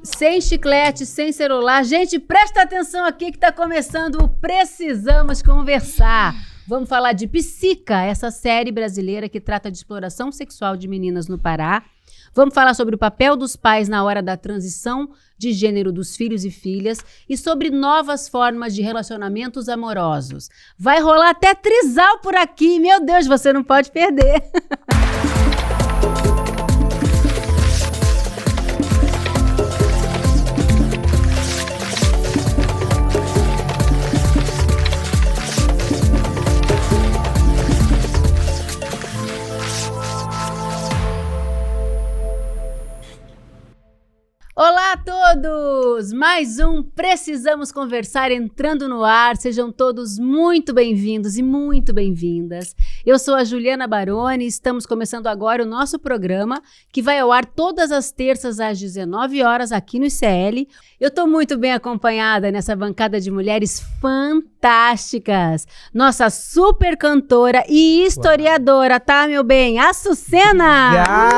Sem chiclete, sem celular. Gente, presta atenção aqui que tá começando o Precisamos Conversar. Vamos falar de Psica, essa série brasileira que trata de exploração sexual de meninas no Pará. Vamos falar sobre o papel dos pais na hora da transição de gênero dos filhos e filhas e sobre novas formas de relacionamentos amorosos. Vai rolar até trisal por aqui. Meu Deus, você não pode perder. Olá a todos! Mais um Precisamos Conversar entrando no ar. Sejam todos muito bem-vindos e muito bem-vindas. Eu sou a Juliana Baroni e estamos começando agora o nosso programa que vai ao ar todas as terças às 19 horas aqui no ICL. Eu estou muito bem acompanhada nessa bancada de mulheres fantásticas. Nossa super cantora e historiadora, tá, meu bem? Açucena!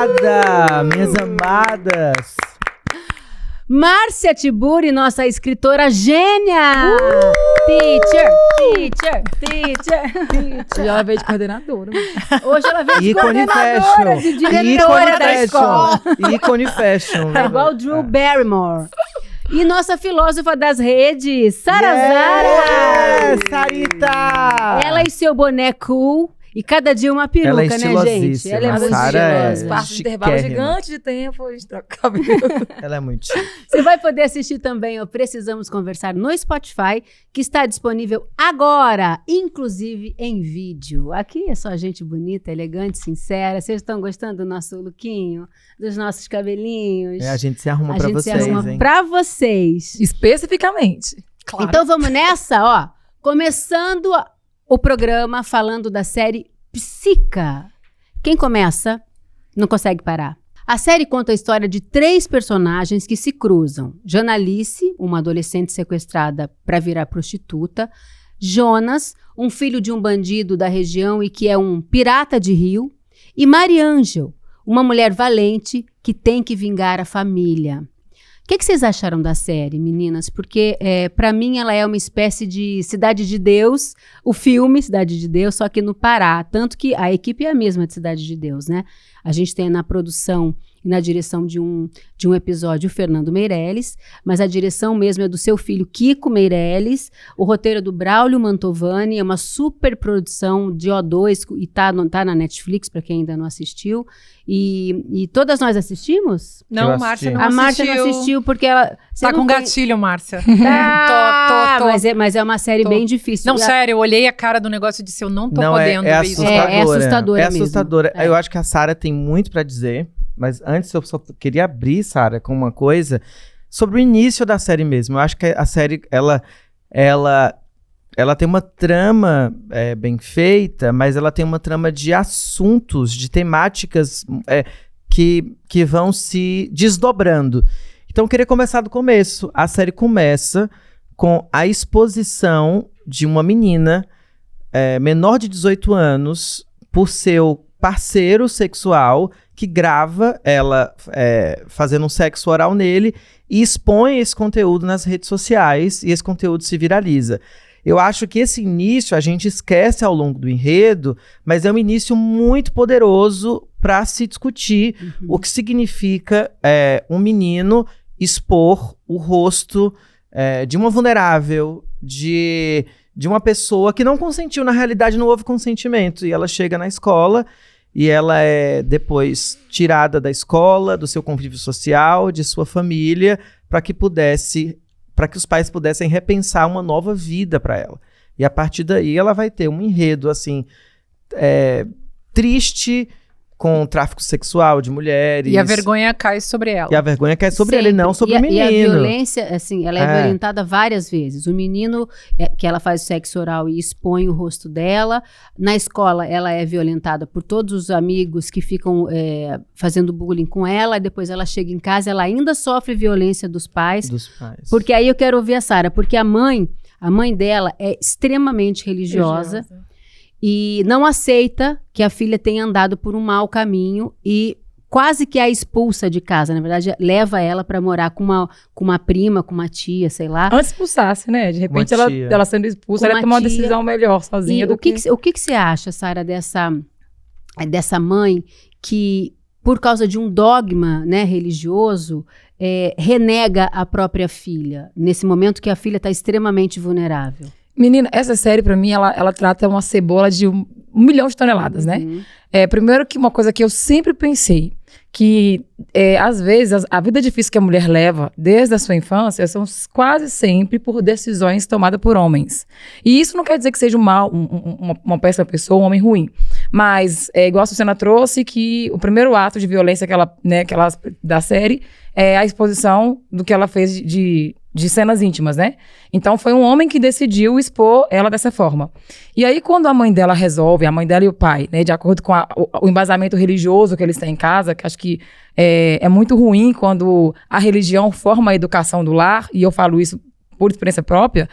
Obrigada, minhas amadas! Márcia Tiburi, nossa escritora gênia! Teacher! Hoje ela veio de coordenadora. Hoje ela veio de Ícone coordenadora, fashion. de diretora da escola. Ícone fashion. É igual Drew Barrymore. E nossa filósofa das redes, Sara Zara! Sarita! Ela e seu boné cool. E cada dia uma peruca, Ela é né, gente? estilosíssima. Ela é muito Sara estilosa. Passa de intervalo gigante de tempo, a gente troca cabelo. Ela é muito chique. Você vai poder assistir também o Precisamos Conversar no Spotify, que está disponível agora, inclusive em vídeo. Aqui é só gente bonita, elegante, sincera. Vocês estão gostando do nosso lookinho, dos nossos cabelinhos? A gente se arruma pra vocês, A gente se arruma hein? pra vocês. Especificamente. Claro. Então vamos nessa, ó. Começando o programa falando da série Psica. Quem começa não consegue parar. A série conta a história de 3 personagens que se cruzam. Janalice, uma adolescente sequestrada para virar prostituta. Jonas, um filho de um bandido da região e que é um pirata de rio. E Mariângel, uma mulher valente que tem que vingar a família. O que vocês acharam da série, meninas? Porque, para mim, ela é uma espécie de Cidade de Deus, o filme Cidade de Deus, só que no Pará. Tanto que a equipe é a mesma de Cidade de Deus, né? A gente tem na produção e na direção de um episódio o Fernando Meirelles, mas a direção mesmo é do seu filho Kiko Meirelles, o roteiro é do Braulio Mantovani, é uma super produção de O2 e tá na Netflix, para quem ainda não assistiu. E todas nós assistimos? Não, Eu Márcia não A assistiu. Márcia não assistiu porque ela... Tá com gatilho, Márcia. Tá, Tô. Mas é uma série bem difícil. Não, sério, eu olhei a cara do negócio e disse, eu não tô Não, podendo ver isso. assustadora. É assustadora É mesmo. assustadora. É. Eu acho que a Sara tem muito pra dizer, mas antes eu só queria abrir, Sara, com uma coisa sobre o início da série mesmo. Eu acho que a série, ela tem uma trama bem feita, mas ela tem uma trama de assuntos, de temáticas que vão se desdobrando. Então eu queria começar do começo. A série começa com a exposição de uma menina menor de 18 anos por seu parceiro sexual que grava ela fazendo um sexo oral nele e expõe esse conteúdo nas redes sociais e esse conteúdo se viraliza. Eu acho que esse início a gente esquece ao longo do enredo, mas é um início muito poderoso para se discutir o que significa um menino expor o rosto de uma vulnerável, de uma pessoa que não consentiu. Na realidade, não houve consentimento. E ela chega na escola e ela é depois tirada da escola, do seu convívio social, de sua família, para que os pais pudessem repensar uma nova vida para ela. E a partir daí ela vai ter um enredo assim triste, com tráfico sexual de mulheres. E a vergonha cai sobre ela. E a vergonha cai sobre Sempre. ele, não sobre o menino. E a violência, assim, ela é violentada várias vezes. O menino, que ela faz sexo oral e expõe o rosto dela. Na escola, ela é violentada por todos os amigos que ficam fazendo bullying com ela. Depois ela chega em casa, ela ainda sofre violência dos pais. Porque aí eu quero ouvir a Sara, porque a mãe dela é extremamente religiosa. E não aceita que a filha tenha andado por um mau caminho e quase que a expulsa de casa. Na verdade, leva ela pra morar com uma prima, com uma tia, sei lá. Antes expulsasse, né? De repente, Uma tia. ela sendo expulsa, Com ela ia uma tomar uma tia. decisão melhor sozinha E do o que você acha, Sara, dessa mãe que, por causa de um dogma, né, religioso, renega a própria filha, nesse momento que a filha está extremamente vulnerável? Menina, essa série, pra mim, ela trata uma cebola de 1 milhão de toneladas, né? Uhum. Primeiro que uma coisa que eu sempre pensei, que às vezes a vida difícil que a mulher leva desde a sua infância são quase sempre por decisões tomadas por homens. E isso não quer dizer que seja uma péssima pessoa, um homem ruim. Mas, igual a Susana trouxe, que o primeiro ato de violência da série é a exposição do que ela fez de cenas íntimas, né? Então, foi um homem que decidiu expor ela dessa forma. E aí, quando a mãe dela resolve, a mãe dela e o pai, né, de acordo com o embasamento religioso que eles têm em casa, que acho que é muito ruim quando a religião forma a educação do lar, e eu falo isso por experiência própria,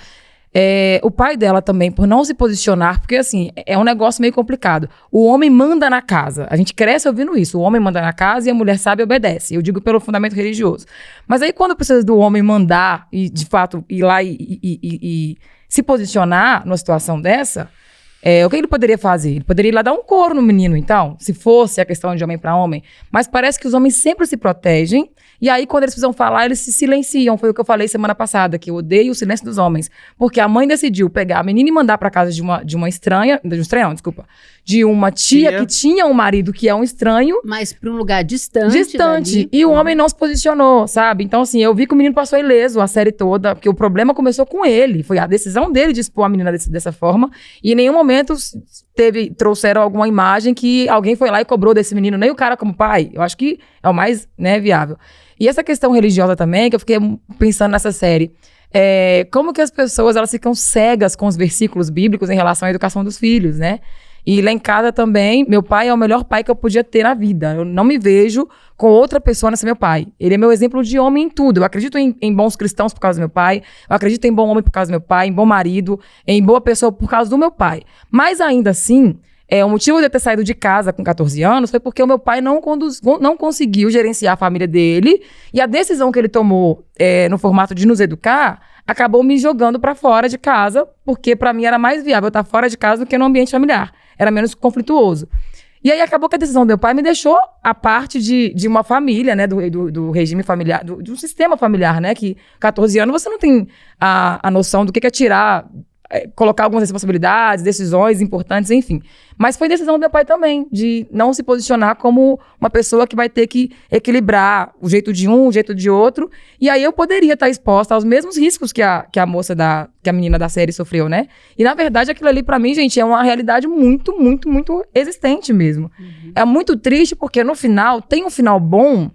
o pai dela também, por não se posicionar, porque assim, é um negócio meio complicado. O homem manda na casa. A gente cresce ouvindo isso. O homem manda na casa e a mulher sabe e obedece. Eu digo pelo fundamento religioso. Mas aí quando precisa do homem mandar e, de fato, ir lá e se posicionar numa situação dessa, o que ele poderia fazer? Ele poderia ir lá dar um couro no menino, então, se fosse a questão de homem para homem. Mas parece que os homens sempre se protegem. E aí, quando eles precisam falar, eles se silenciam. Foi o que eu falei semana passada, que eu odeio o silêncio dos homens. Porque a mãe decidiu pegar a menina e mandar pra casa de uma estranha... De uma tia que tinha um marido que é um estranho. Mas para um lugar distante. Dali. E o homem não se posicionou, sabe? Então, assim, eu vi que o menino passou ileso a série toda, porque o problema começou com ele. Foi a decisão dele de expor a menina dessa forma. E em nenhum momento trouxeram alguma imagem que alguém foi lá e cobrou desse menino, nem o cara como pai. Eu acho que é o mais, né, viável. E essa questão religiosa também, que eu fiquei pensando nessa série. Como que as pessoas, elas ficam cegas com os versículos bíblicos em relação à educação dos filhos, né? E lá em casa também, meu pai é o melhor pai que eu podia ter na vida. Eu não me vejo com outra pessoa nesse meu pai. Ele é meu exemplo de homem em tudo. Eu acredito em bons cristãos por causa do meu pai. Eu acredito em bom homem por causa do meu pai, em bom marido, em boa pessoa por causa do meu pai. Mas ainda assim, o motivo de eu ter saído de casa com 14 anos foi porque o meu pai não conseguiu gerenciar a família dele. E a decisão que ele tomou no formato de nos educar acabou me jogando pra fora de casa, porque pra mim era mais viável estar fora de casa do que no ambiente familiar. Era menos conflituoso. E aí acabou que a decisão do meu pai me deixou a parte de uma família, né, do regime familiar, de um sistema familiar, né, que 14 anos você não tem a noção do que é tirar, colocar algumas responsabilidades, decisões importantes, enfim. Mas foi decisão do meu pai também, de não se posicionar como uma pessoa que vai ter que equilibrar o jeito de um, o jeito de outro. E aí eu poderia estar exposta aos mesmos riscos que a menina da série sofreu, né? E na verdade aquilo ali pra mim, gente, é uma realidade muito, muito, muito existente mesmo. Uhum. É muito triste porque no final, tem um final bom,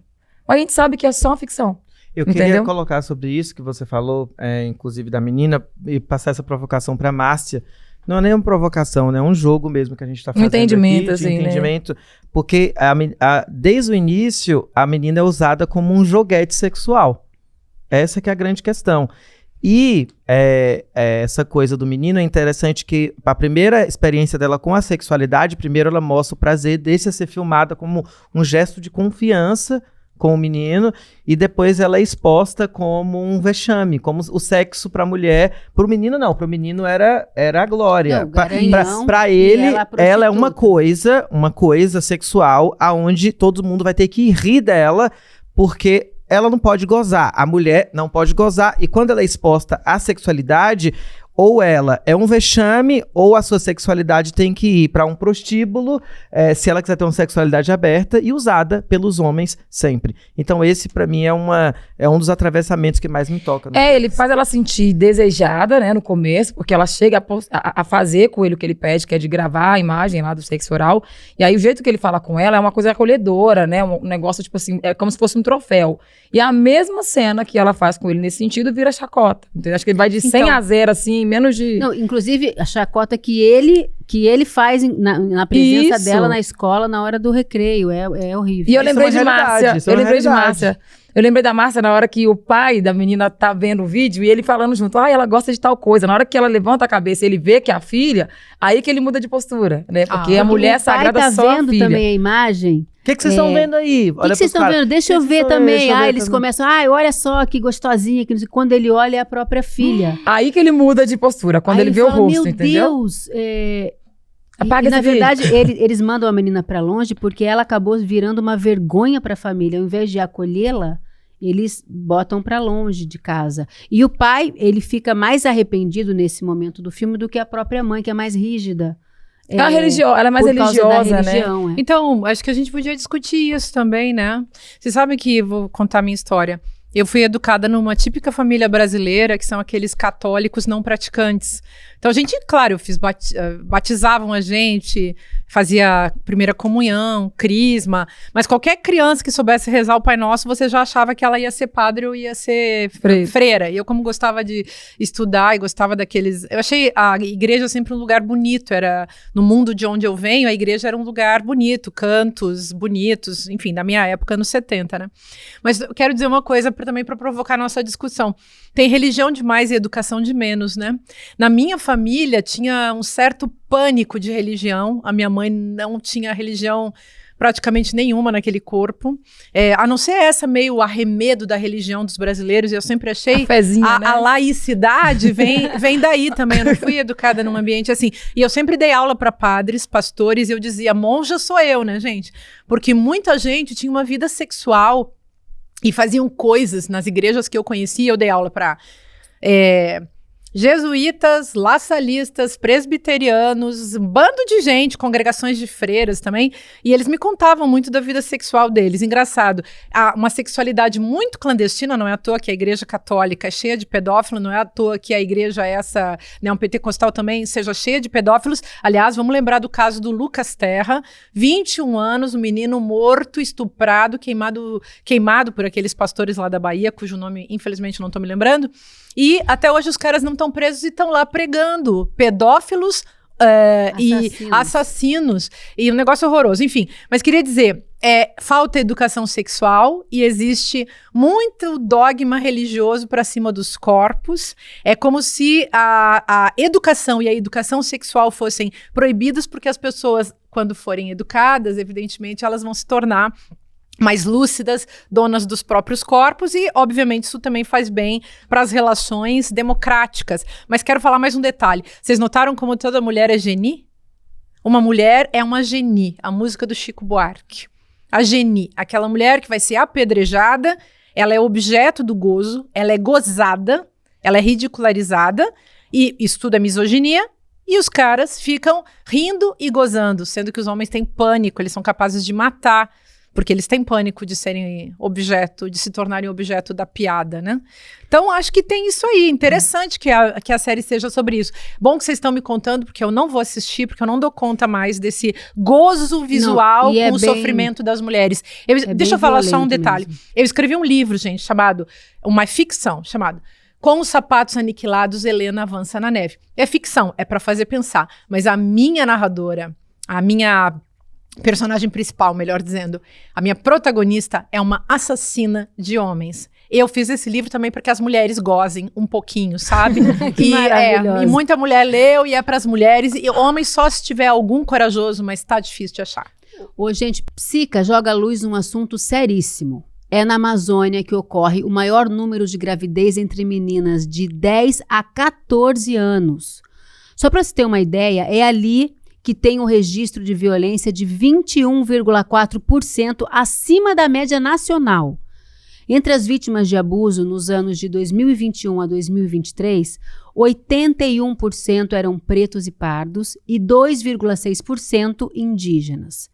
mas a gente sabe que é só uma ficção. Eu queria colocar sobre isso que você falou, inclusive da menina, e passar essa provocação pra Márcia. Não é nem uma provocação, né? É um jogo mesmo que a gente tá fazendo entendimento, aqui, de assim, entendimento. Né? Porque desde o início, a menina é usada como um joguete sexual. Essa que é a grande questão. E essa coisa do menino é interessante que a primeira experiência dela com a sexualidade, primeiro ela mostra o prazer desse a ser filmada como um gesto de confiança com o menino, e depois ela é exposta como um vexame, como o sexo pra mulher. Pro menino não, pro menino era a glória. Pra ele, ela é uma coisa sexual aonde todo mundo vai ter que rir dela, porque ela não pode gozar, a mulher não pode gozar, e quando ela é exposta à sexualidade, ou ela é um vexame, ou a sua sexualidade tem que ir para um prostíbulo, se ela quiser ter uma sexualidade aberta e usada pelos homens sempre. Então esse, para mim, é um dos atravessamentos que mais me toca. Ele faz ela sentir desejada, né, no começo, porque ela chega a fazer com ele o que ele pede, que é de gravar a imagem lá do sexo oral, e aí o jeito que ele fala com ela é uma coisa acolhedora, né, um negócio tipo assim, é como se fosse um troféu. E a mesma cena que ela faz com ele nesse sentido vira chacota. Entendeu? Acho que ele vai de 100 a 0, assim, menos de... Não, inclusive, a chacota que ele faz na presença dela na escola na hora do recreio. É horrível. E eu lembrei de Márcia. Eu lembrei da Márcia na hora que o pai da menina tá vendo o vídeo e ele falando junto, ela gosta de tal coisa. Na hora que ela levanta a cabeça e ele vê que é a filha, aí que ele muda de postura, né? Porque a mulher é sagrada só a filha. O pai tá vendo também a imagem. que vocês estão vendo aí? O que vocês estão vendo? Deixa eu ver também. Eles começam, olha só que gostosinha. Que não sei. Quando ele olha, é a própria filha. Aí que ele muda de postura, quando Aí ele vê o fala, rosto, meu entendeu? Deus, Apaga na esse vídeo. verdade, eles mandam a menina pra longe porque ela acabou virando uma vergonha pra família. Ao invés de acolhê-la, eles botam pra longe de casa. E o pai, ele fica mais arrependido nesse momento do filme do que a própria mãe, que é mais rígida. Ela é mais por causa religiosa, da né? religião, Então, acho que a gente podia discutir isso também, né? Vocês sabem que, vou contar a minha história. Eu fui educada numa típica família brasileira, que são aqueles católicos não praticantes. Então, a gente, claro, batizavam a gente, fazia primeira comunhão, crisma, mas qualquer criança que soubesse rezar o Pai Nosso, você já achava que ela ia ser padre ou ia ser freira. E eu, como gostava de estudar e gostava daqueles... Eu achei a igreja sempre um lugar bonito, era no mundo de onde eu venho, a igreja era um lugar bonito, cantos bonitos, enfim, da minha época, anos 70, né? Mas eu quero dizer uma coisa também para provocar a nossa discussão. Tem religião demais e educação de menos, né? Na minha família tinha um certo pânico de religião. A minha mãe não tinha religião praticamente nenhuma naquele corpo. A não ser essa meio arremedo da religião dos brasileiros. Eu sempre achei Fezinha, né? a laicidade vem daí também. Eu não fui educada num ambiente assim. E eu sempre dei aula para padres, pastores, e eu dizia, monja sou eu, né, gente? Porque muita gente tinha uma vida sexual e faziam coisas nas igrejas que eu conhecia. Eu dei aula para jesuítas, laçalistas, presbiterianos, um bando de gente, congregações de freiras também, e eles me contavam muito da vida sexual deles. Engraçado, uma sexualidade muito clandestina, não é à toa que a igreja católica é cheia de pedófilos, não é à toa que a igreja essa, né, um pentecostal também, seja cheia de pedófilos. Aliás, vamos lembrar do caso do Lucas Terra, 21 anos, um menino morto, estuprado, queimado por aqueles pastores lá da Bahia, cujo nome, infelizmente, não estou me lembrando. E até hoje os caras não estão presos e estão lá pregando pedófilos e assassinos. E um negócio horroroso. Enfim, mas queria dizer, falta educação sexual e existe muito dogma religioso para cima dos corpos. É como se a educação e a educação sexual fossem proibidas, porque as pessoas, quando forem educadas, evidentemente, elas vão se tornar mais lúcidas, donas dos próprios corpos, e obviamente isso também faz bem para as relações democráticas. Mas quero falar mais um detalhe. Vocês notaram como toda mulher é geni? Uma mulher é uma geni, a música do Chico Buarque. A geni, aquela mulher que vai ser apedrejada, ela é objeto do gozo, ela é gozada, ela é ridicularizada, e isso tudo é misoginia, e os caras ficam rindo e gozando, sendo que os homens têm pânico, eles são capazes de matar, porque eles têm pânico de serem objeto, de se tornarem objeto da piada, né? Então, acho que tem isso aí. Interessante que a série seja sobre isso. Bom que vocês estão me contando, porque eu não vou assistir, porque eu não dou conta mais desse gozo visual com o sofrimento das mulheres. Deixa eu falar só um detalhe. Mesmo. Eu escrevi um livro, gente, uma ficção, chamado Com os Sapatos Aniquilados, Helena Avança na Neve. É ficção, é para fazer pensar. Mas a minha narradora, a minha personagem principal, melhor dizendo, a minha protagonista é uma assassina de homens. Eu fiz esse livro também para que as mulheres gozem um pouquinho, sabe? E muita mulher leu e é para as mulheres. E homens só se tiver algum corajoso, mas tá difícil de achar. Ô, gente, Psica joga à luz um assunto seríssimo. É na Amazônia que ocorre o maior número de gravidez entre meninas de 10 a 14 anos. Só para se ter uma ideia, é ali que tem um registro de violência de 21,4% acima da média nacional. Entre as vítimas de abuso nos anos de 2021 a 2023, 81% eram pretos e pardos e 2,6% indígenas.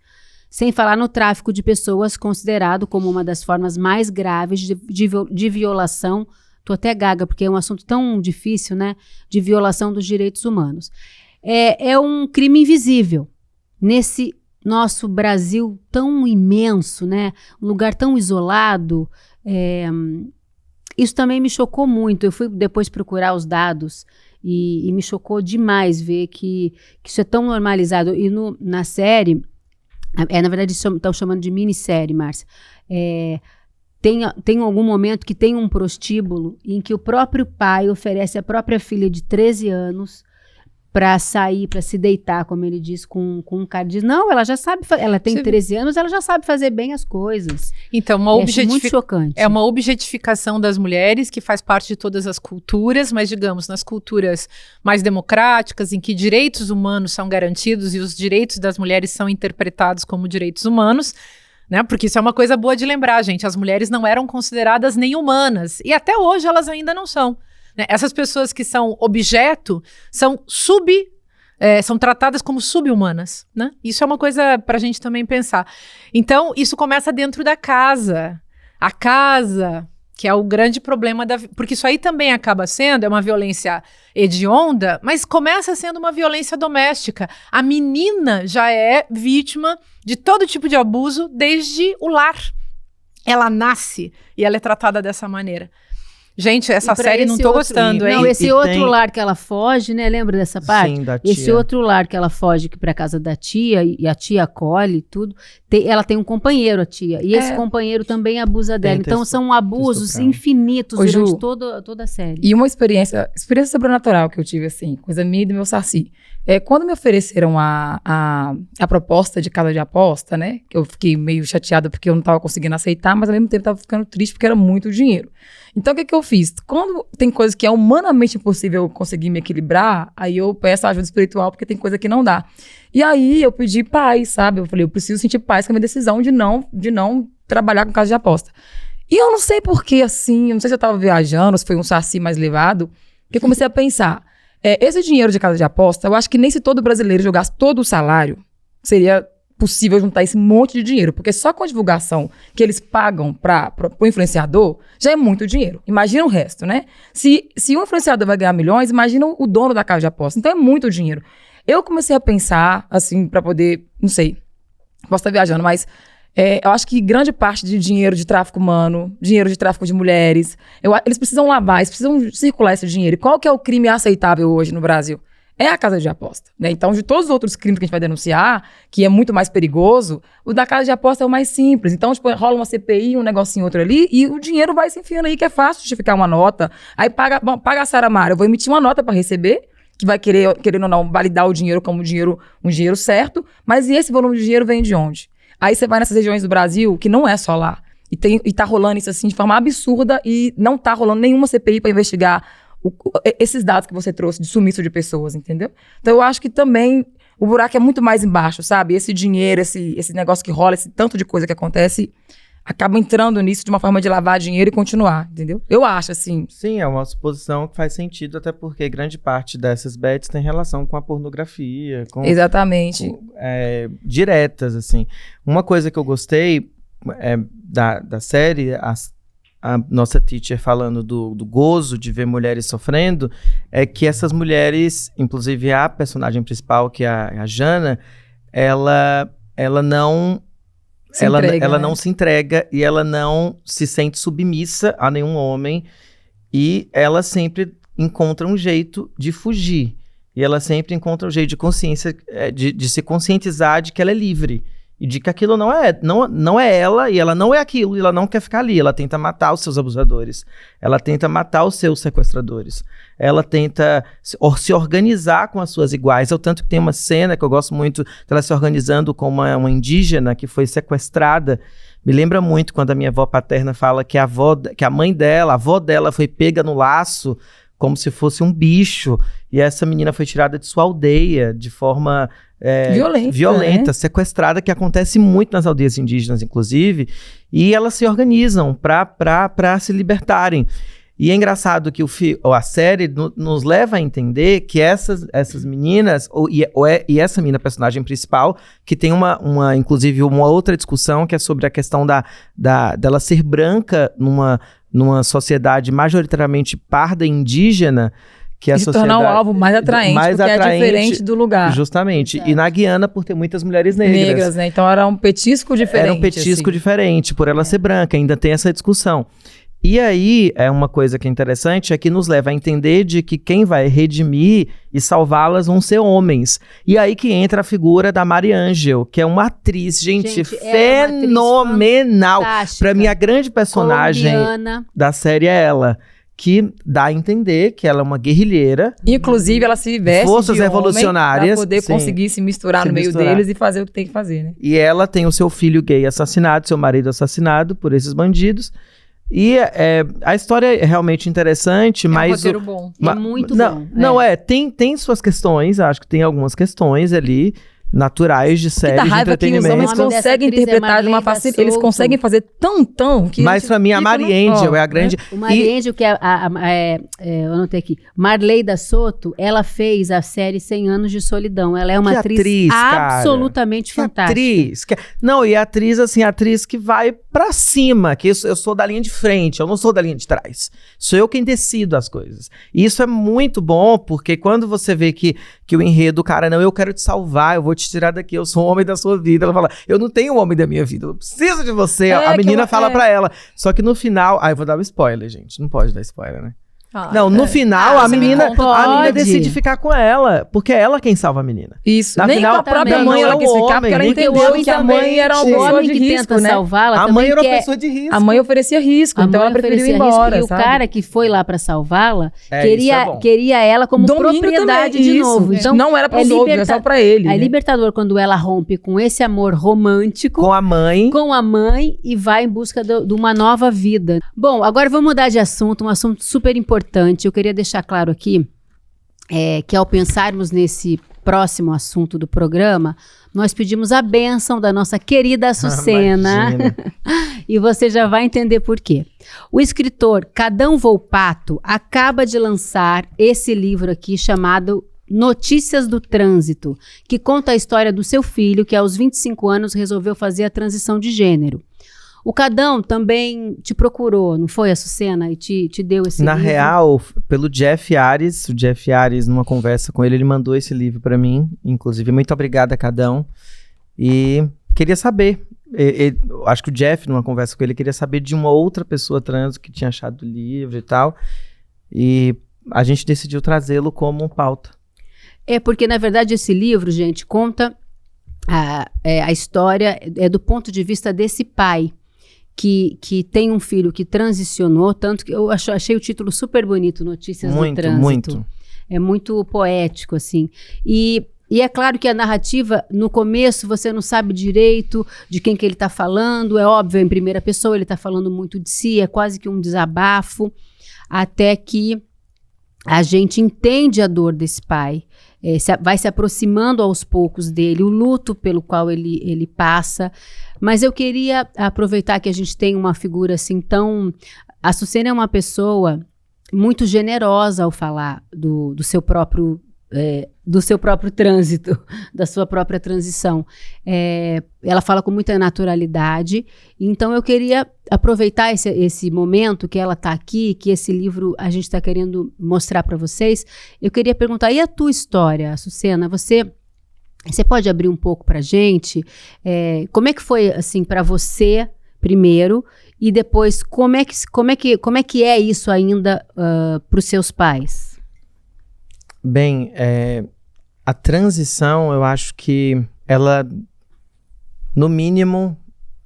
Sem falar no tráfico de pessoas, considerado como uma das formas mais graves de violação, tô até gaga porque é um assunto tão difícil, né? De violação dos direitos humanos. É um crime invisível nesse nosso Brasil tão imenso, né? Um lugar tão isolado. Isso também me chocou muito. Eu fui depois procurar os dados e me chocou demais ver que isso é tão normalizado. E na série, na verdade estão chamando de minissérie, Márcia, tem algum momento que tem um prostíbulo em que o próprio pai oferece à própria filha de 13 anos pra sair, pra se deitar, como ele diz, com um cara. Diz, não, ela já sabe, ela tem 13 anos, ela já sabe fazer bem as coisas. Então, Muito chocante. É uma objetificação das mulheres que faz parte de todas as culturas, mas, digamos, nas culturas mais democráticas, em que direitos humanos são garantidos e os direitos das mulheres são interpretados como direitos humanos, né? Porque isso é uma coisa boa de lembrar, gente. As mulheres não eram consideradas nem humanas. E até hoje elas ainda não são. Né? Essas pessoas que são objeto são tratadas como sub-humanas, né? Isso é uma coisa pra gente também pensar. Então, isso começa dentro da casa. A casa, que é o grande problema porque isso aí também acaba sendo uma violência hedionda, mas começa sendo uma violência doméstica. A menina já é vítima de todo tipo de abuso desde o lar. Ela nasce e ela é tratada dessa maneira. Gente, essa série não tô gostando, hein? Não, esse outro lar que ela foge, né? Lembra dessa parte? Sim, da tia. Esse outro lar que ela foge pra casa da tia, e a tia acolhe tudo. Ela tem um companheiro, a tia. E esse companheiro também abusa dela. Então são abusos infinitos durante toda a série. E uma experiência sobrenatural que eu tive, assim, coisa minha e do meu saci. Quando me ofereceram a proposta de casa de aposta, né? Que eu fiquei meio chateada porque eu não tava conseguindo aceitar, mas ao mesmo tempo tava ficando triste porque era muito dinheiro. Então, o que eu fiz? Quando tem coisa que é humanamente impossível eu conseguir me equilibrar, aí eu peço ajuda espiritual, porque tem coisa que não dá. E aí, eu pedi paz, sabe? Eu falei, eu preciso sentir paz com a minha decisão de não trabalhar com casa de aposta. E eu não sei por que, assim, eu não sei se eu tava viajando, se foi um saci mais levado, que eu comecei a pensar, esse dinheiro de casa de aposta, eu acho que nem se todo brasileiro jogasse todo o salário, seria possível juntar esse monte de dinheiro, porque só com a divulgação que eles pagam pro influenciador, já é muito dinheiro. Imagina o resto, né? Se o influenciador vai ganhar milhões, imagina o dono da casa de aposta. Então é muito dinheiro. Eu comecei a pensar, assim, pra poder, não sei, posso estar viajando, mas eu acho que grande parte de dinheiro de tráfico humano, dinheiro de tráfico de mulheres, eles precisam lavar, eles precisam circular esse dinheiro. E qual que é o crime aceitável hoje no Brasil? É a casa de aposta, né? Então, de todos os outros crimes que a gente vai denunciar, que é muito mais perigoso, o da casa de aposta é o mais simples. Então, tipo, rola uma CPI, um negocinho outro ali, e o dinheiro vai se enfiando aí, que é fácil justificar uma nota. Aí paga a Sara Mara, eu vou emitir uma nota para receber, que vai querendo ou não, validar o dinheiro como um dinheiro certo, mas e esse volume de dinheiro vem de onde? Aí você vai nessas regiões do Brasil, que não é só lá, e tá rolando isso assim de forma absurda, e não tá rolando nenhuma CPI para investigar esses dados que você trouxe de sumiço de pessoas, entendeu? Então eu acho que também o buraco é muito mais embaixo, sabe? Esse dinheiro, esse negócio que rola, esse tanto de coisa que acontece, acaba entrando nisso de uma forma de lavar dinheiro e continuar, entendeu? Eu acho, assim. Sim, é uma suposição que faz sentido, até porque grande parte dessas bets tem relação com a pornografia. Exatamente. Diretas, assim. Uma coisa que eu gostei da série, a nossa teacher falando do gozo de ver mulheres sofrendo, é que essas mulheres, inclusive a personagem principal, que é a Jana, ela não se entrega e ela não se sente submissa a nenhum homem, e ela sempre encontra um jeito de fugir, e ela sempre encontra um jeito de consciência, de se conscientizar de que ela é livre. E de que aquilo não é ela, e ela não é aquilo, e ela não quer ficar ali. Ela tenta matar os seus abusadores. Ela tenta matar os seus sequestradores. Ela tenta se organizar com as suas iguais. É o tanto que tem uma cena que eu gosto muito dela se organizando com uma indígena que foi sequestrada. Me lembra muito quando a minha avó paterna fala que a avó dela foi pega no laço como se fosse um bicho. E essa menina foi tirada de sua aldeia de forma violenta, né? Sequestrada, que acontece muito nas aldeias indígenas, inclusive, e elas se organizam para se libertarem. E é engraçado que a série nos leva a entender que essas meninas, e essa menina, personagem principal, que tem inclusive uma outra discussão, que é sobre a questão dela ser branca numa sociedade majoritariamente parda e indígena, que a sociedade tornar o alvo mais atraente, porque é diferente do lugar. Justamente. Exato. E na Guiana, por ter muitas mulheres negras. Né? Então era um petisco diferente. Era um petisco diferente, por ela ser branca. Ainda tem essa discussão. E aí, uma coisa que é interessante, é que nos leva a entender de que quem vai redimir e salvá-las vão ser homens. E aí que entra a figura da Mari Angel, que é uma atriz, gente fenomenal. Para mim, a grande personagem da série é ela. que dá a entender que ela é uma guerrilheira. Inclusive, ela se veste Forças de homem revolucionárias, pra poder sim, conseguir se misturar no meio deles e fazer o que tem que fazer, né? E ela tem o seu filho gay assassinado, seu marido assassinado por esses bandidos. E a história é realmente interessante, mas... um roteiro bom. É muito não, bom. Não, tem suas questões, acho que tem algumas questões ali, naturais de E série dá de raiva que os entretenimento. homens O nome dessa conseguem atriz é interpretar de uma Marley da facilidade. Eles Souto. conseguem fazer tão que Mas pra mim, a Mary Angel é a grande... O Mary Angel, que eu anotei aqui, Marley da Souto, ela fez a série 100 Anos de Solidão. Ela é uma Que atriz atriz, cara. absolutamente Que fantástica. atriz. Não, e a atriz, assim, a atriz que vai pra cima, que eu sou da linha de frente, eu não sou da linha de trás. Sou eu quem decido as coisas. E isso é muito bom, porque quando você vê que o enredo, o cara, não, eu quero te salvar, eu vou te tirar daqui, eu sou o homem da sua vida. Ela fala, eu não tenho o homem da minha vida, eu não preciso de você. A menina fala pra ela. Só que no final... eu vou dar um spoiler, gente. Não pode dar spoiler, né? Não, no final, a menina decide ficar com ela, porque é ela quem salva a menina. Isso. Na Nem final, com a própria também, mãe ela não quis é o ficar, homem, porque ela nem entendeu que a mãe era uma O pessoa homem de que risco, tenta né? salvá-la A também mãe era uma quer... pessoa de risco. A mãe oferecia risco, A então mãe ela preferiu ir oferecia embora, risco, e sabe? o cara que foi lá pra salvá-la isso é bom. queria ela como Domínio propriedade também, de isso. novo. Então, não era pros outros, é só pra ele. É né? libertador quando ela rompe com esse amor romântico Com a mãe. e vai em busca de uma nova vida. Bom, agora vamos mudar de assunto, um assunto super importante. Eu queria deixar claro aqui que ao pensarmos nesse próximo assunto do programa, nós pedimos a bênção da nossa querida Açucena. Imagina. E você já vai entender por quê. O escritor Cadão Volpato acaba de lançar esse livro aqui chamado Notícias do Trânsito, que conta a história do seu filho que aos 25 anos resolveu fazer a transição de gênero. O Cadão também te procurou, não foi, Açucena? E te deu esse Na livro? real, pelo Jeff Ares, o Jeff Ares, numa conversa com ele mandou esse livro pra mim. Inclusive, muito obrigada, Cadão. E queria saber, acho que o Jeff, numa conversa com ele, queria saber de uma outra pessoa trans que tinha achado o livro e tal. E a gente decidiu trazê-lo como pauta. Porque, na verdade, esse livro, gente, conta a história do ponto de vista desse pai, que tem um filho que transicionou, tanto que eu achei o título super bonito, Notícias do Trânsito. Muito. É muito poético, assim. E é claro que a narrativa, no começo, você não sabe direito de quem que ele está falando, é óbvio, em primeira pessoa, ele está falando muito de si, é quase que um desabafo, até que a gente entende a dor desse pai, vai se aproximando aos poucos dele, o luto pelo qual ele passa. Mas eu queria aproveitar que a gente tem uma figura assim tão... A Açucena é uma pessoa muito generosa ao falar do seu próprio trânsito, da sua própria transição. Ela fala com muita naturalidade, então eu queria aproveitar esse momento que ela está aqui, que esse livro a gente está querendo mostrar para vocês. Eu queria perguntar, e a tua história, Açucena? Você pode abrir um pouco para a gente? Como é que foi assim para você primeiro, e depois como é que é isso ainda para os seus pais? Bem, a transição, eu acho que ela, no mínimo,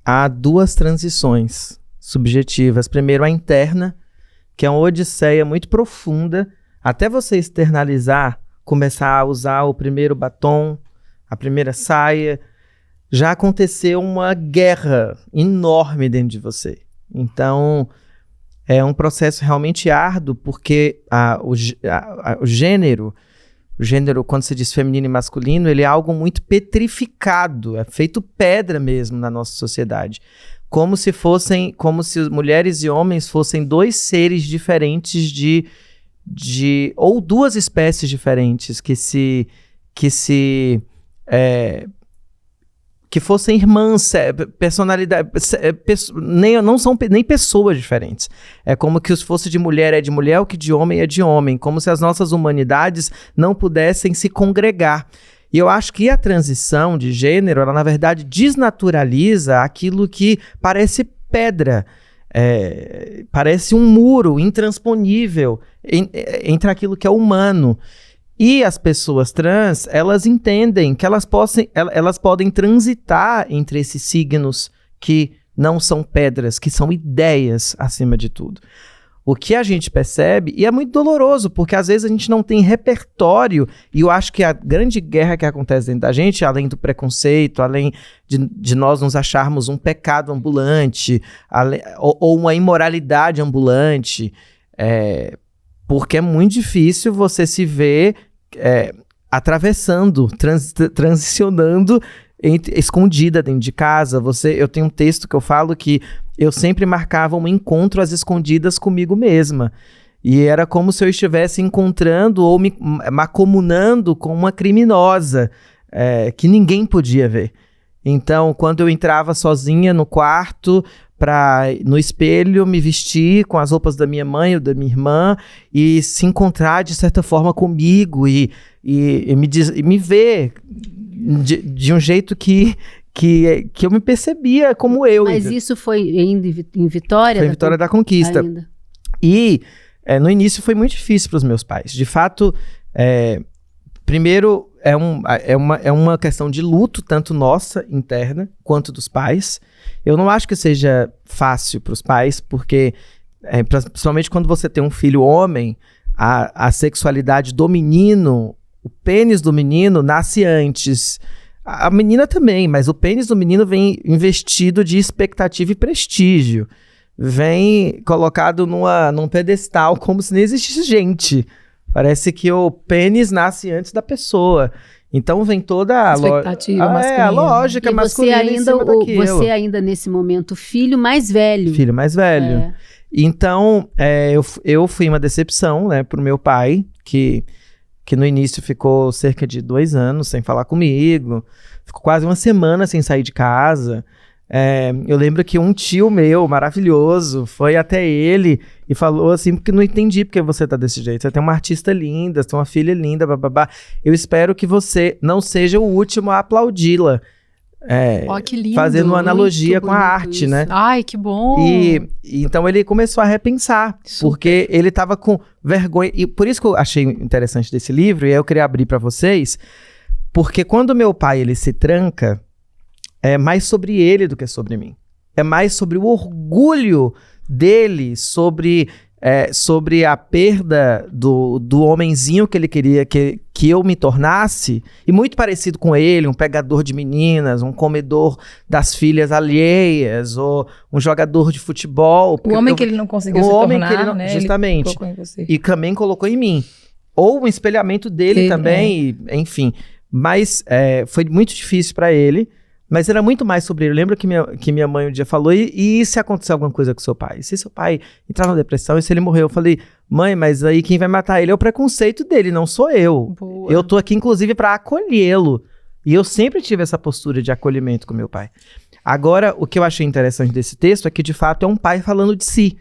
há duas transições subjetivas. Primeiro, a interna, que é uma odisseia muito profunda, até você externalizar, começar a usar o primeiro batom, a primeira saia, já aconteceu uma guerra enorme dentro de você. Então, é um processo realmente árduo, porque o gênero, quando se diz feminino e masculino, ele é algo muito petrificado, é feito pedra mesmo na nossa sociedade. Como se mulheres e homens fossem dois seres diferentes ou duas espécies diferentes que fossem irmãs, personalidades, não são nem pessoas diferentes. É como que se fosse de mulher é de mulher, o que de homem é de homem. Como se as nossas humanidades não pudessem se congregar. E eu acho que a transição de gênero, ela na verdade desnaturaliza aquilo que parece pedra. Parece um muro intransponível entre aquilo que é humano. E as pessoas trans, elas entendem que elas podem transitar entre esses signos que não são pedras, que são ideias acima de tudo. O que a gente percebe, e é muito doloroso, porque às vezes a gente não tem repertório, e eu acho que a grande guerra que acontece dentro da gente, além do preconceito, além de nós nos acharmos um pecado ambulante, ou uma imoralidade ambulante, porque é muito difícil você se ver atravessando, transicionando escondida dentro de casa. Eu tenho um texto que eu falo que eu sempre marcava um encontro às escondidas comigo mesma. E era como se eu estivesse encontrando ou me macomunando com uma criminosa que ninguém podia ver. Então, quando eu entrava sozinha no quarto, no espelho, me vestir com as roupas da minha mãe ou da minha irmã e se encontrar de certa forma comigo e me ver de um jeito que eu me percebia como eu. Mas isso foi ainda em Vitória? Foi em Vitória da Conquista. Ainda. E no início foi muito difícil para os meus pais. De fato, primeiro é uma questão de luto, tanto nossa, interna, quanto dos pais. Eu não acho que seja fácil para os pais, porque principalmente quando você tem um filho homem, a sexualidade do menino, o pênis do menino nasce antes. A menina também, mas o pênis do menino vem investido de expectativa e prestígio. Vem colocado num pedestal como se nem existisse gente. Parece que o pênis nasce antes da pessoa. Então vem toda a expectativa masculina. A lógica masculina em cima daquilo. Você ainda nesse momento, filho mais velho. Filho mais velho. Então, eu fui uma decepção, né, pro meu pai, que no início ficou cerca de 2 anos sem falar comigo, ficou quase uma semana sem sair de casa. Eu lembro que um tio meu, maravilhoso, foi até ele e falou assim, porque não entendi porque você tá desse jeito, você tem uma artista linda, você tem uma filha linda, bababá. Eu espero que você não seja o último a aplaudi-la. Que lindo, fazendo uma analogia com a arte, isso. né? Ai, que bom! E então ele começou a repensar, porque ele tava com vergonha. E por isso que eu achei interessante desse livro, e aí eu queria abrir para vocês, porque quando meu pai ele se tranca, é mais sobre ele do que sobre mim. É mais sobre o orgulho dele, sobre a perda do homenzinho que ele queria que eu me tornasse, e muito parecido com ele, um pegador de meninas, um comedor das filhas alheias, ou um jogador de futebol. O homem que ele não conseguiu se tornar, né? Justamente. Ele colocou em você. E também colocou em mim. Ou um espelhamento dele também, enfim. Mas foi muito difícil para ele. Mas era muito mais sobre ele. Eu lembro que minha mãe um dia falou, e se acontecer alguma coisa com seu pai? Se seu pai entrar na depressão e se ele morrer? Eu falei, mãe, mas aí quem vai matar ele é o preconceito dele, não sou eu. Boa. Eu tô aqui, inclusive, para acolhê-lo. E eu sempre tive essa postura de acolhimento com meu pai. Agora, o que eu achei interessante desse texto é que, de fato, é um pai falando de si.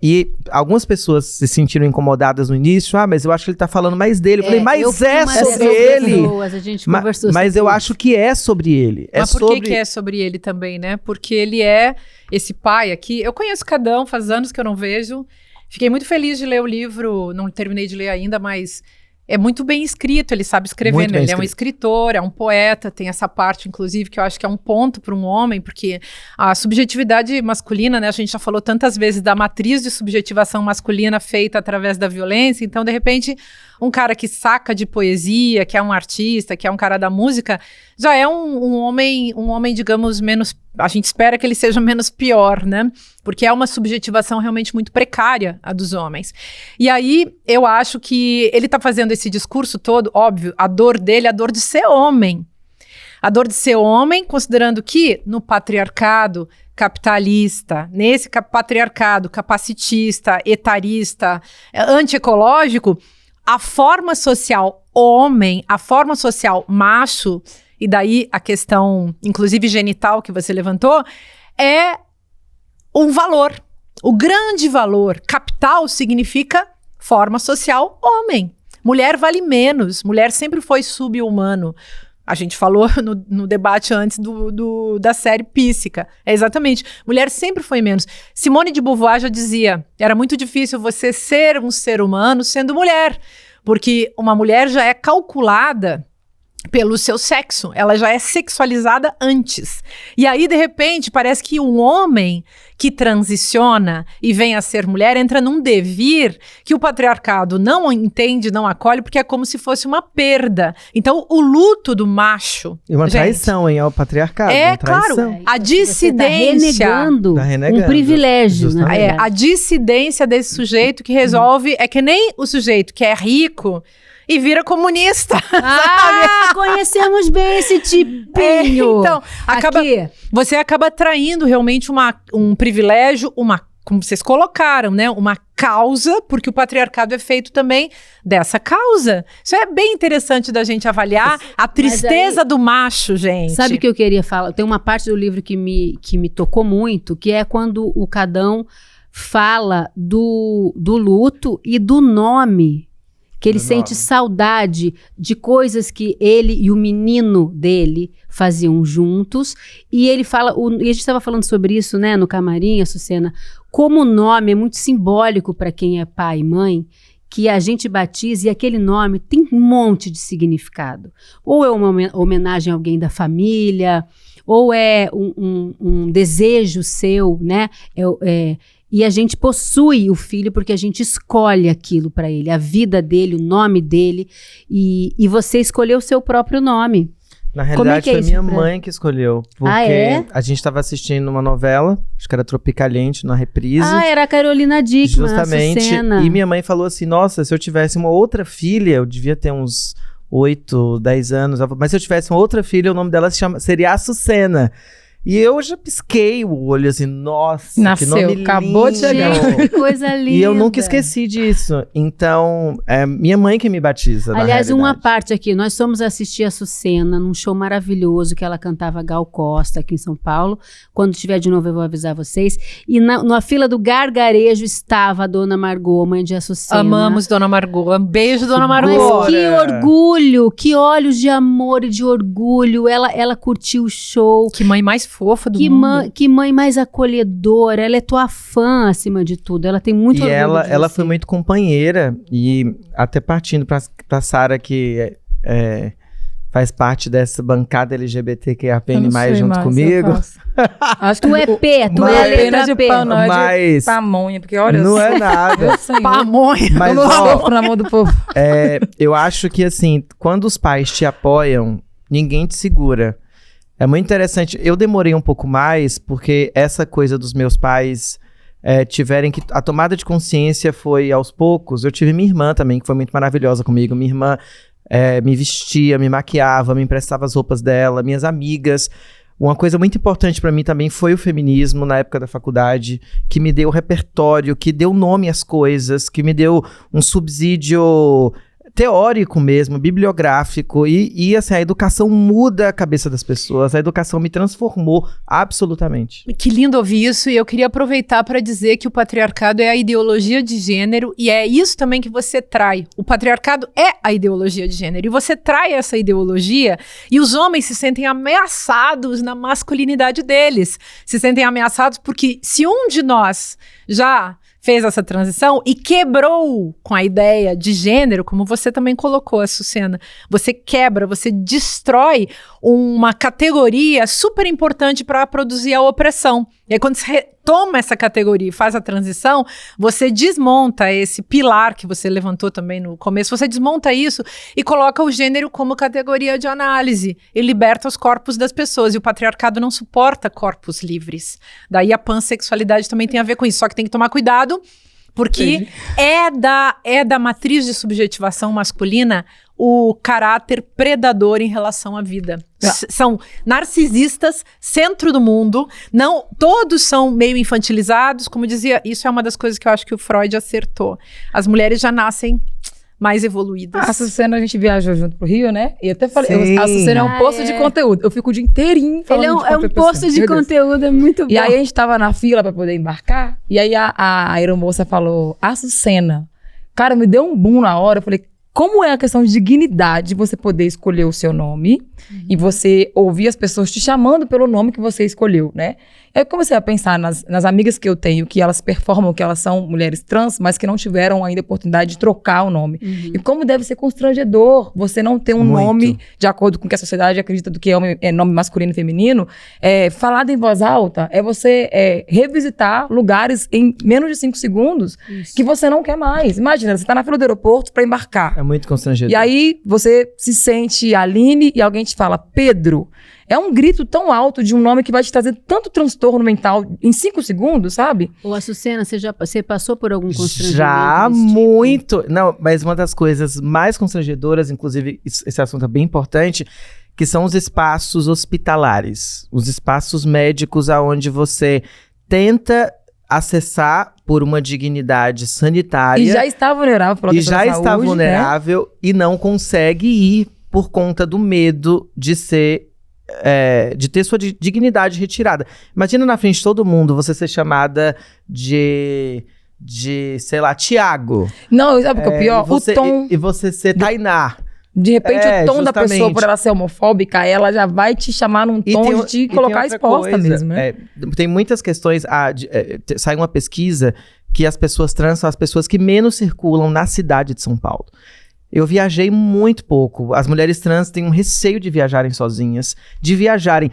E algumas pessoas se sentiram incomodadas no início. Mas eu acho que ele tá falando mais dele. Eu falei, mas sobre ele. Pessoas, a gente conversou mas eu acho que é sobre ele. Mas por que é sobre ele também, né? Porque ele é esse pai aqui. Eu conheço Cadão, faz anos que eu não vejo. Fiquei muito feliz de ler o livro. Não terminei de ler ainda, mas é muito bem escrito, ele sabe escrever, né? Ele é um escritor, é um poeta, tem essa parte, inclusive, que eu acho que é um ponto para um homem, porque a subjetividade masculina, né? A gente já falou tantas vezes da matriz de subjetivação masculina feita através da violência, então, de repente, um cara que saca de poesia, que é um artista, que é um cara da música, já é um homem, digamos, menos... A gente espera que ele seja menos pior, né? Porque é uma subjetivação realmente muito precária, a dos homens. E aí, eu acho que ele tá fazendo esse discurso todo, óbvio, a dor dele é a dor de ser homem. A dor de ser homem, considerando que no patriarcado capitalista, nesse patriarcado capacitista, etarista, antiecológico, a forma social homem, a forma social macho, e daí a questão, inclusive genital, que você levantou, é um valor. O grande valor. Capital significa forma social homem. Mulher vale menos. Mulher sempre foi sub-humano. A gente falou no debate antes da série Psíquica. Exatamente. Mulher sempre foi menos. Simone de Beauvoir já dizia, era muito difícil você ser um ser humano sendo mulher, porque uma mulher já é calculada pelo seu sexo. Ela já é sexualizada antes. E aí, de repente, parece que um homem que transiciona e vem a ser mulher entra num devir que o patriarcado não entende, não acolhe, porque é como se fosse uma perda. Então, o luto do macho... E uma traição, hein, ao patriarcado. É, claro, a dissidência... Tá renegando um privilégio, né? A dissidência desse sujeito que resolve... É que nem o sujeito que é rico... E vira comunista. Conhecemos bem esse tipinho. Então, você acaba traindo realmente um privilégio, como vocês colocaram, né? Uma causa, porque o patriarcado é feito também dessa causa. Isso é bem interessante da gente avaliar a tristeza do macho, gente. Sabe o que eu queria falar? Tem uma parte do livro que me tocou muito, que é quando o Cadão fala do luto e do nome. Que ele sente saudade de coisas que ele e o menino dele faziam juntos. E ele fala, e a gente estava falando sobre isso, né, no camarim, Açucena, como o nome é muito simbólico para quem é pai e mãe, que a gente batiza e aquele nome tem um monte de significado. Ou é uma homenagem a alguém da família, ou é um desejo seu, né, e a gente possui o filho porque a gente escolhe aquilo para ele, a vida dele, o nome dele, e você escolheu o seu próprio nome. Na realidade, foi minha mãe que escolheu, porque a gente estava assistindo uma novela, acho que era Tropicaliente, na reprise. Era a Carolina Dickmann, justamente, e minha mãe falou assim, nossa, se eu tivesse uma outra filha, eu devia ter uns 8, 10 anos, mas se eu tivesse uma outra filha, o nome dela seria Açucena. E eu já pisquei o olho assim, nossa, nasceu, que nome lindo. Acabou de chegar. Que coisa linda. E eu nunca esqueci disso. Então, é minha mãe que me batiza, aliás, na uma parte aqui, nós fomos assistir a Açucena num show maravilhoso que ela cantava Gal Costa aqui em São Paulo. Quando tiver de novo eu vou avisar vocês. E na fila do gargarejo estava a Dona Margot, mãe de Açucena. Amamos Dona Margot. Um beijo, Dona Margot. Mas que orgulho, que olhos de amor e de orgulho. Ela curtiu o show. Que mãe mais fofa do mundo. Que mãe mais acolhedora. Ela é tua fã, acima de tudo. Ela tem muito orgulho de ela você. foi muito companheira. E até partindo pra Sara, que faz parte dessa bancada LGBTQIAPN+, junto comigo. Acho que tu é P, tu é a letra P. Mas pamonha, porque olha... Não é nada. Pamonha. Mas, na mão do povo. Eu acho que, assim, quando os pais te apoiam, ninguém te segura. É muito interessante. Eu demorei um pouco mais, porque essa coisa dos meus pais tiverem que... A tomada de consciência foi aos poucos. Eu tive minha irmã também, que foi muito maravilhosa comigo. Minha irmã me vestia, me maquiava, me emprestava as roupas dela, minhas amigas. Uma coisa muito importante pra mim também foi o feminismo na época da faculdade, que me deu repertório, que deu nome às coisas, que me deu um subsídio... teórico mesmo, bibliográfico, e assim, a educação muda a cabeça das pessoas, a educação me transformou absolutamente. Que lindo ouvir isso, e eu queria aproveitar para dizer que o patriarcado é a ideologia de gênero, e é isso também que você trai. O patriarcado é a ideologia de gênero, e você trai essa ideologia, e os homens se sentem ameaçados na masculinidade deles, se sentem ameaçados porque se um de nós já fez essa transição e quebrou com a ideia de gênero, como você também colocou, Açucena. Você quebra, você destrói uma categoria super importante para produzir a opressão. E aí, quando você retoma essa categoria e faz a transição, você desmonta esse pilar que você levantou também no começo, você desmonta isso e coloca o gênero como categoria de análise e liberta os corpos das pessoas. E o patriarcado não suporta corpos livres. Daí a pansexualidade também tem a ver com isso, só que tem que tomar cuidado, porque é da matriz de subjetivação masculina o caráter predador em relação à vida. São narcisistas, centro do mundo, não, todos são meio infantilizados, como dizia, isso é uma das coisas que eu acho que o Freud acertou. As mulheres já nascem mais evoluídas. A Açucena, a gente viajou junto pro Rio, né? E eu até falei, a Açucena é um poço de conteúdo. Eu fico o dia inteirinho falando é um poço de conteúdo, é muito bom. E aí a gente tava na fila pra poder embarcar, e aí a aeromoça falou, Açucena. Cara, me deu um boom na hora, eu falei, como é a questão de dignidade você poder escolher o seu nome E você ouvir as pessoas te chamando pelo nome que você escolheu, né? Aí eu comecei a pensar nas amigas que eu tenho, que elas performam, que elas são mulheres trans, mas que não tiveram ainda a oportunidade de trocar o nome. E como deve ser constrangedor você não ter um Muito. nome, de acordo com o que a sociedade acredita do que é nome masculino e feminino. Falado em voz alta é você revisitar lugares em menos de 5 segundos que você não quer mais. Imagina, você tá na fila do aeroporto para embarcar. É muito constrangedor. E aí você se sente Aline e alguém te fala Pedro. É um grito tão alto de um nome que vai te trazer tanto transtorno mental em 5 segundos, sabe? Ô, Açucena, você passou por algum constrangimento Já, desse tipo? muito. Não, mas uma das coisas mais constrangedoras, inclusive esse assunto é bem importante, que são os espaços hospitalares. Os espaços médicos aonde você tenta acessar por uma dignidade sanitária. E já está vulnerável pela questão da está saúde, vulnerável e não consegue ir por conta do medo de ser... de ter sua dignidade retirada. Imagina na frente de todo mundo você ser chamada de sei lá, Tiago. Não, sabe o que é o pior? O tom. E você ser Tainá. De repente, o tom da justamente. pessoa, por ela ser homofóbica, ela já vai te chamar num tom de te colocar exposta mesmo, né? Tem muitas questões. Sai uma pesquisa que as pessoas trans são as pessoas que menos circulam na cidade de São Paulo. Eu viajei muito pouco. As mulheres trans têm um receio de viajarem sozinhas, de viajarem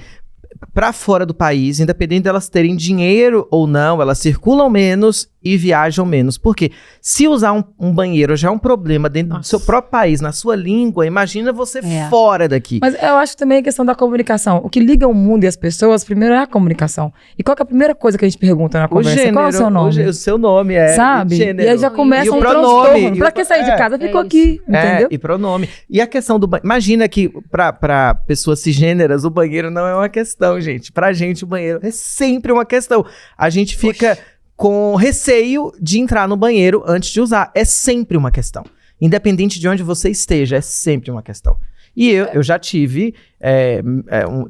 para fora do país, independente delas terem dinheiro ou não, elas circulam menos e viajam menos. Por quê? Se usar um banheiro já é um problema dentro do seu próprio país, na sua língua, imagina você fora daqui. Mas eu acho também a questão da comunicação. O que liga o mundo e as pessoas, primeiro é a comunicação. E qual que é a primeira coisa que a gente pergunta na conversa? Gênero, qual é o seu nome? O seu nome é sabe? gênero. E aí já começa um transtorno. Pra que sair de casa? Ficou aqui, entendeu? E pronome. E a questão do banheiro. Imagina que pra pessoas cisgêneras, o banheiro não é uma questão, gente. Pra gente, o banheiro é sempre uma questão. A gente fica com receio de entrar no banheiro antes de usar. É sempre uma questão. Independente de onde você esteja, é sempre uma questão. E eu já tive...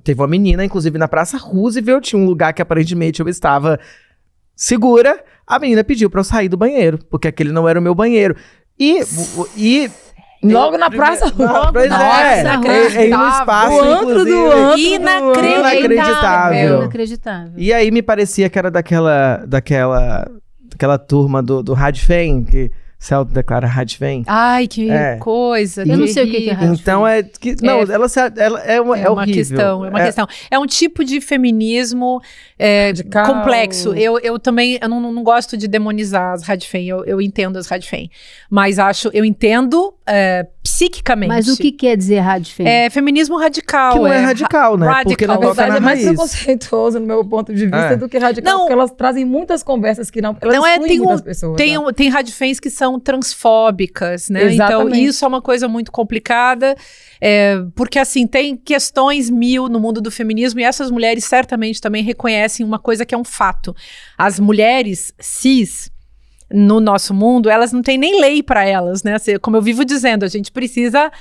teve uma menina, inclusive, na Praça Roosevelt, tinha um lugar que aparentemente eu estava segura. A menina pediu pra eu sair do banheiro, porque aquele não era o meu banheiro. Logo na praça. Pois em um espaço, o antro do antro. Inacreditável. E aí me parecia que era daquela turma do Radfem, que se autodeclara Radfem. Ai, que coisa. Eu não sei o que é Radfem. Então é uma questão. É uma questão. É um tipo de feminismo complexo. Eu também não gosto de demonizar as Radfem. Eu entendo as Radfem. Mas eu entendo psiquicamente. Mas o que quer dizer Radfem? É feminismo radical. Que não é radical, né? Radical. Porque não Na verdade, é mais preconceituoso no meu ponto de vista do que radical, porque elas trazem muitas conversas que não... Elas excluem muitas pessoas. Tem Radfens que são transfóbicas, né? Exatamente. Então, isso é uma coisa muito complicada, porque, assim, tem questões mil no mundo do feminismo e essas mulheres certamente também reconhecem uma coisa que é um fato. As mulheres cis... no nosso mundo, elas não têm nem lei para elas, né? Como eu vivo dizendo, a gente precisa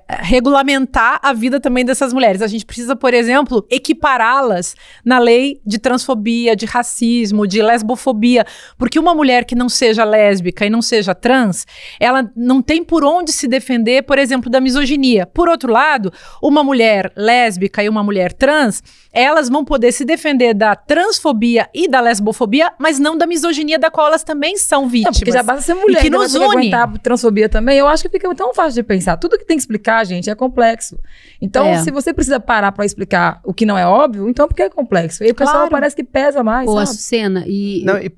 regulamentar a vida também dessas mulheres. A gente precisa, por exemplo, equipará-las na lei de transfobia, de racismo, de lesbofobia, porque uma mulher que não seja lésbica e não seja trans, ela não tem por onde se defender, por exemplo, da misoginia. Por outro lado, uma mulher lésbica e uma mulher trans, elas vão poder se defender da transfobia e da lesbofobia, mas não da misoginia, da qual elas também são vítimas. Porque já basta ser mulher, e que nos une. Aguentar a transfobia também, eu acho que fica tão fácil de pensar. Tudo que tem que explicar, gente, é complexo. Então, se você precisa parar pra explicar o que não é óbvio, então porque é complexo. E o pessoal parece que pesa mais, sabe? Açucena,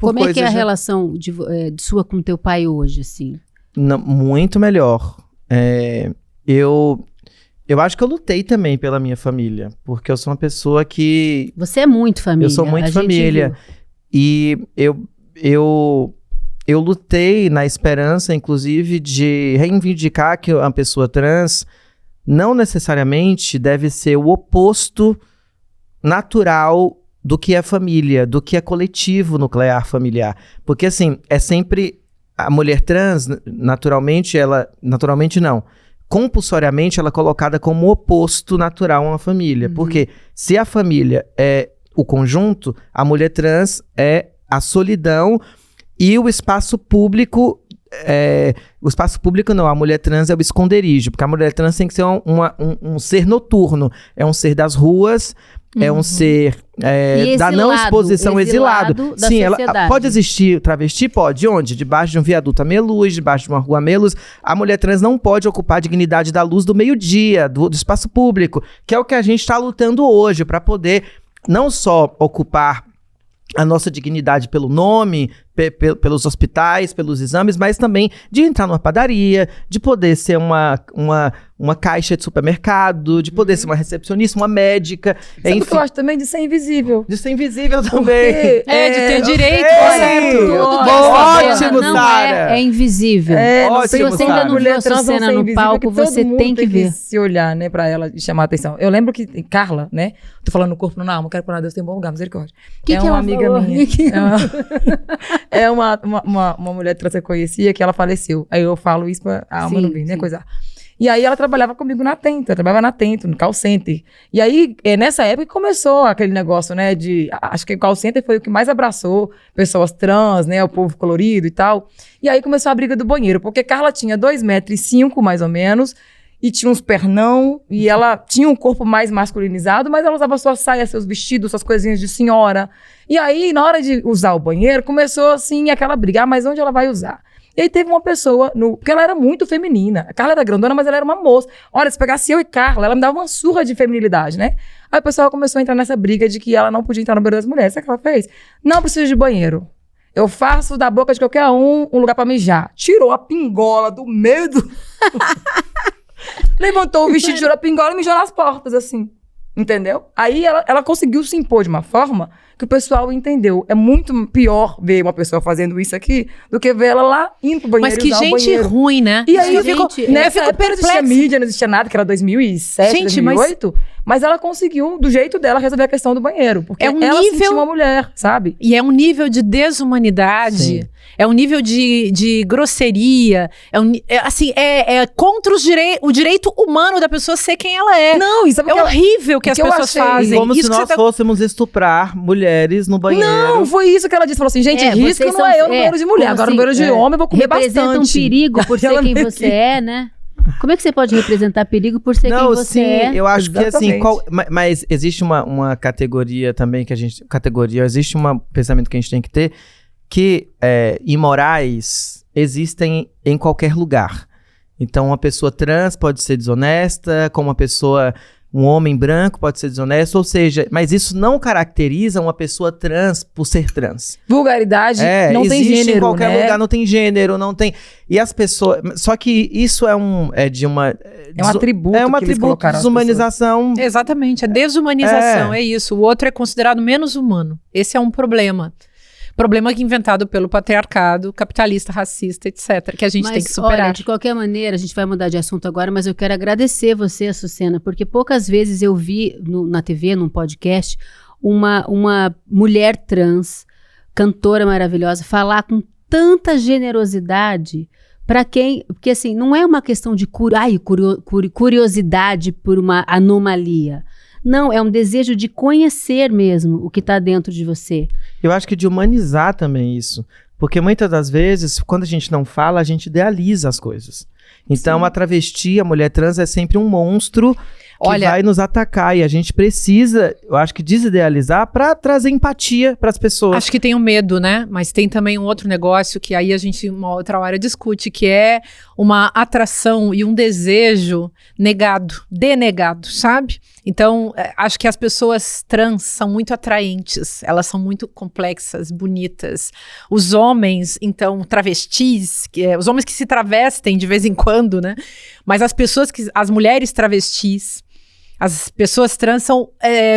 como é que é a relação de sua com teu pai hoje, assim? Não, muito melhor. Eu acho que eu lutei também pela minha família, porque eu sou uma pessoa que... Você é muito família. Eu sou muito família. E eu lutei na esperança, inclusive, de reivindicar que uma pessoa trans não necessariamente deve ser o oposto natural do que é família, do que é coletivo nuclear familiar. Porque, assim, é sempre... A mulher trans, naturalmente não. Compulsoriamente, ela é colocada como oposto natural a uma família. Porque se a família é o conjunto, a mulher trans é a solidão e o espaço público o espaço público não, a mulher trans é o esconderijo, porque a mulher trans tem que ser um ser noturno, é um ser das ruas, é um ser da não exposição, exilado. Da Sim, sociedade. Pode existir travesti? Pode. Onde? Debaixo de um viaduto a meia luz, debaixo de uma rua a meia luz. A mulher trans não pode ocupar a dignidade da luz do meio-dia, do espaço público, que é o que a gente está lutando hoje, para poder não só ocupar a nossa dignidade pelo nome, pelos hospitais, pelos exames, mas também de entrar numa padaria, de poder ser uma caixa de supermercado, de poder ser uma recepcionista, uma médica. Sabe o que eu acho também? De ser invisível. De ser invisível também. De ter direito, certo. Ótimo, não Sara. é invisível. Ótimo, Se você ainda Sara. não viu essa cena no palco, você tem que ver. Se olhar, né, pra ela e chamar a atenção. Eu lembro que Carla, né? Tô falando no corpo, não, alma, quero pôr Deus tem um bom lugar, misericórdia. Que é que uma ela amiga falou? minha. É uma mulher trans que eu conhecia que ela faleceu. Aí eu falo isso pra a alma Sim, não vir, né? sim. Coisa. E aí ela trabalhava comigo na Atento, eu trabalhava na Atento, no call center. E aí, nessa época que começou aquele negócio, né, acho que o call center foi o que mais abraçou pessoas trans, né, o povo colorido e tal. E aí começou a briga do banheiro, porque Carla tinha 2,5 metros, mais ou menos, e tinha uns pernão, e ela tinha um corpo mais masculinizado, mas ela usava sua saia, seus vestidos, suas coisinhas de senhora. E aí, na hora de usar o banheiro, começou, assim, aquela briga, mas onde ela vai usar? E aí teve uma pessoa, porque ela era muito feminina. A Carla era grandona, mas ela era uma moça. Olha, se pegasse eu e Carla, ela me dava uma surra de feminilidade, né? Aí o pessoal começou a entrar nessa briga de que ela não podia entrar no banheiro das mulheres. Sabe o que ela fez? Não preciso de banheiro. Eu faço da boca de qualquer um lugar pra mijar. Tirou a pingola do meio do... Levantou o vestido, tirou a pingola e mijou nas portas, assim. Entendeu? Aí ela conseguiu se impor de uma forma que o pessoal entendeu. É muito pior ver uma pessoa fazendo isso aqui do que ver ela lá indo pro banheiro. Mas que usar o gente banheiro. ruim, né? E aí, Nessa época não existia mídia, não existia nada, que era 2007, Gente, 2008. Mas ela conseguiu, do jeito dela, resolver a questão do banheiro. Porque É um ela nível- sentiu uma mulher, sabe? E é um nível de desumanidade, Sim. é um nível de grosseria, é contra o direito humano da pessoa ser quem ela é. Não, isso é É horrível que as que eu pessoas achei- fazem. Como Isso se que nós você tá- fôssemos estuprar mulheres no banheiro. Não, foi isso que ela disse. Falou assim, gente, risco vocês não são- é eu no banheiro de mulher. como Agora no banheiro de homem eu vou comer representa bastante. um perigo por ser Ela quem meio você é, né? Como é que você pode representar perigo por ser Não, quem você sim, é? eu acho que assim, Exatamente. mas existe uma categoria também que existe um pensamento que a gente tem que ter, que imorais existem em qualquer lugar. Então, uma pessoa trans pode ser desonesta, como um homem branco pode ser desonesto, ou seja, mas isso não caracteriza uma pessoa trans por ser trans. Vulgaridade não tem existe gênero, em qualquer né? lugar, não tem gênero, não tem... E as pessoas... Só que isso é um atributo É um que eles atributo colocaram de às desumanização. Exatamente, a desumanização, é isso. O outro é considerado menos humano. Esse é um problema. Problema que inventado pelo patriarcado, capitalista, racista, etc. Que a gente tem que superar. Olha, de qualquer maneira, a gente vai mudar de assunto agora, mas eu quero agradecer você, Açucena, porque poucas vezes eu vi na TV, num podcast, uma mulher trans, cantora maravilhosa, falar com tanta generosidade para quem... Porque, assim, não é uma questão de curiosidade por uma anomalia. Não, é um desejo de conhecer mesmo o que está dentro de você. Eu acho que de humanizar também isso. Porque muitas das vezes, quando a gente não fala, a gente idealiza as coisas. Então, a travesti, a mulher trans, é sempre um monstro que vai nos atacar. E a gente precisa, eu acho que, desidealizar para trazer empatia para as pessoas. Acho que tem o medo, né? Mas tem também um outro negócio que aí a gente, uma outra hora, discute, que é uma atração e um desejo denegado, sabe? Então, acho que as pessoas trans são muito atraentes, elas são muito complexas, bonitas. Os homens, então, travestis, os homens que se travestem de vez em quando, né? Mas as mulheres travestis, as pessoas trans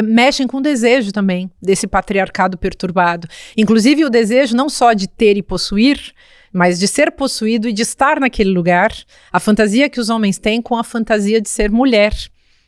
mexem com o desejo também desse patriarcado perturbado. Inclusive o desejo não só de ter e possuir, mas de ser possuído e de estar naquele lugar. A fantasia que os homens têm com a fantasia de ser mulher.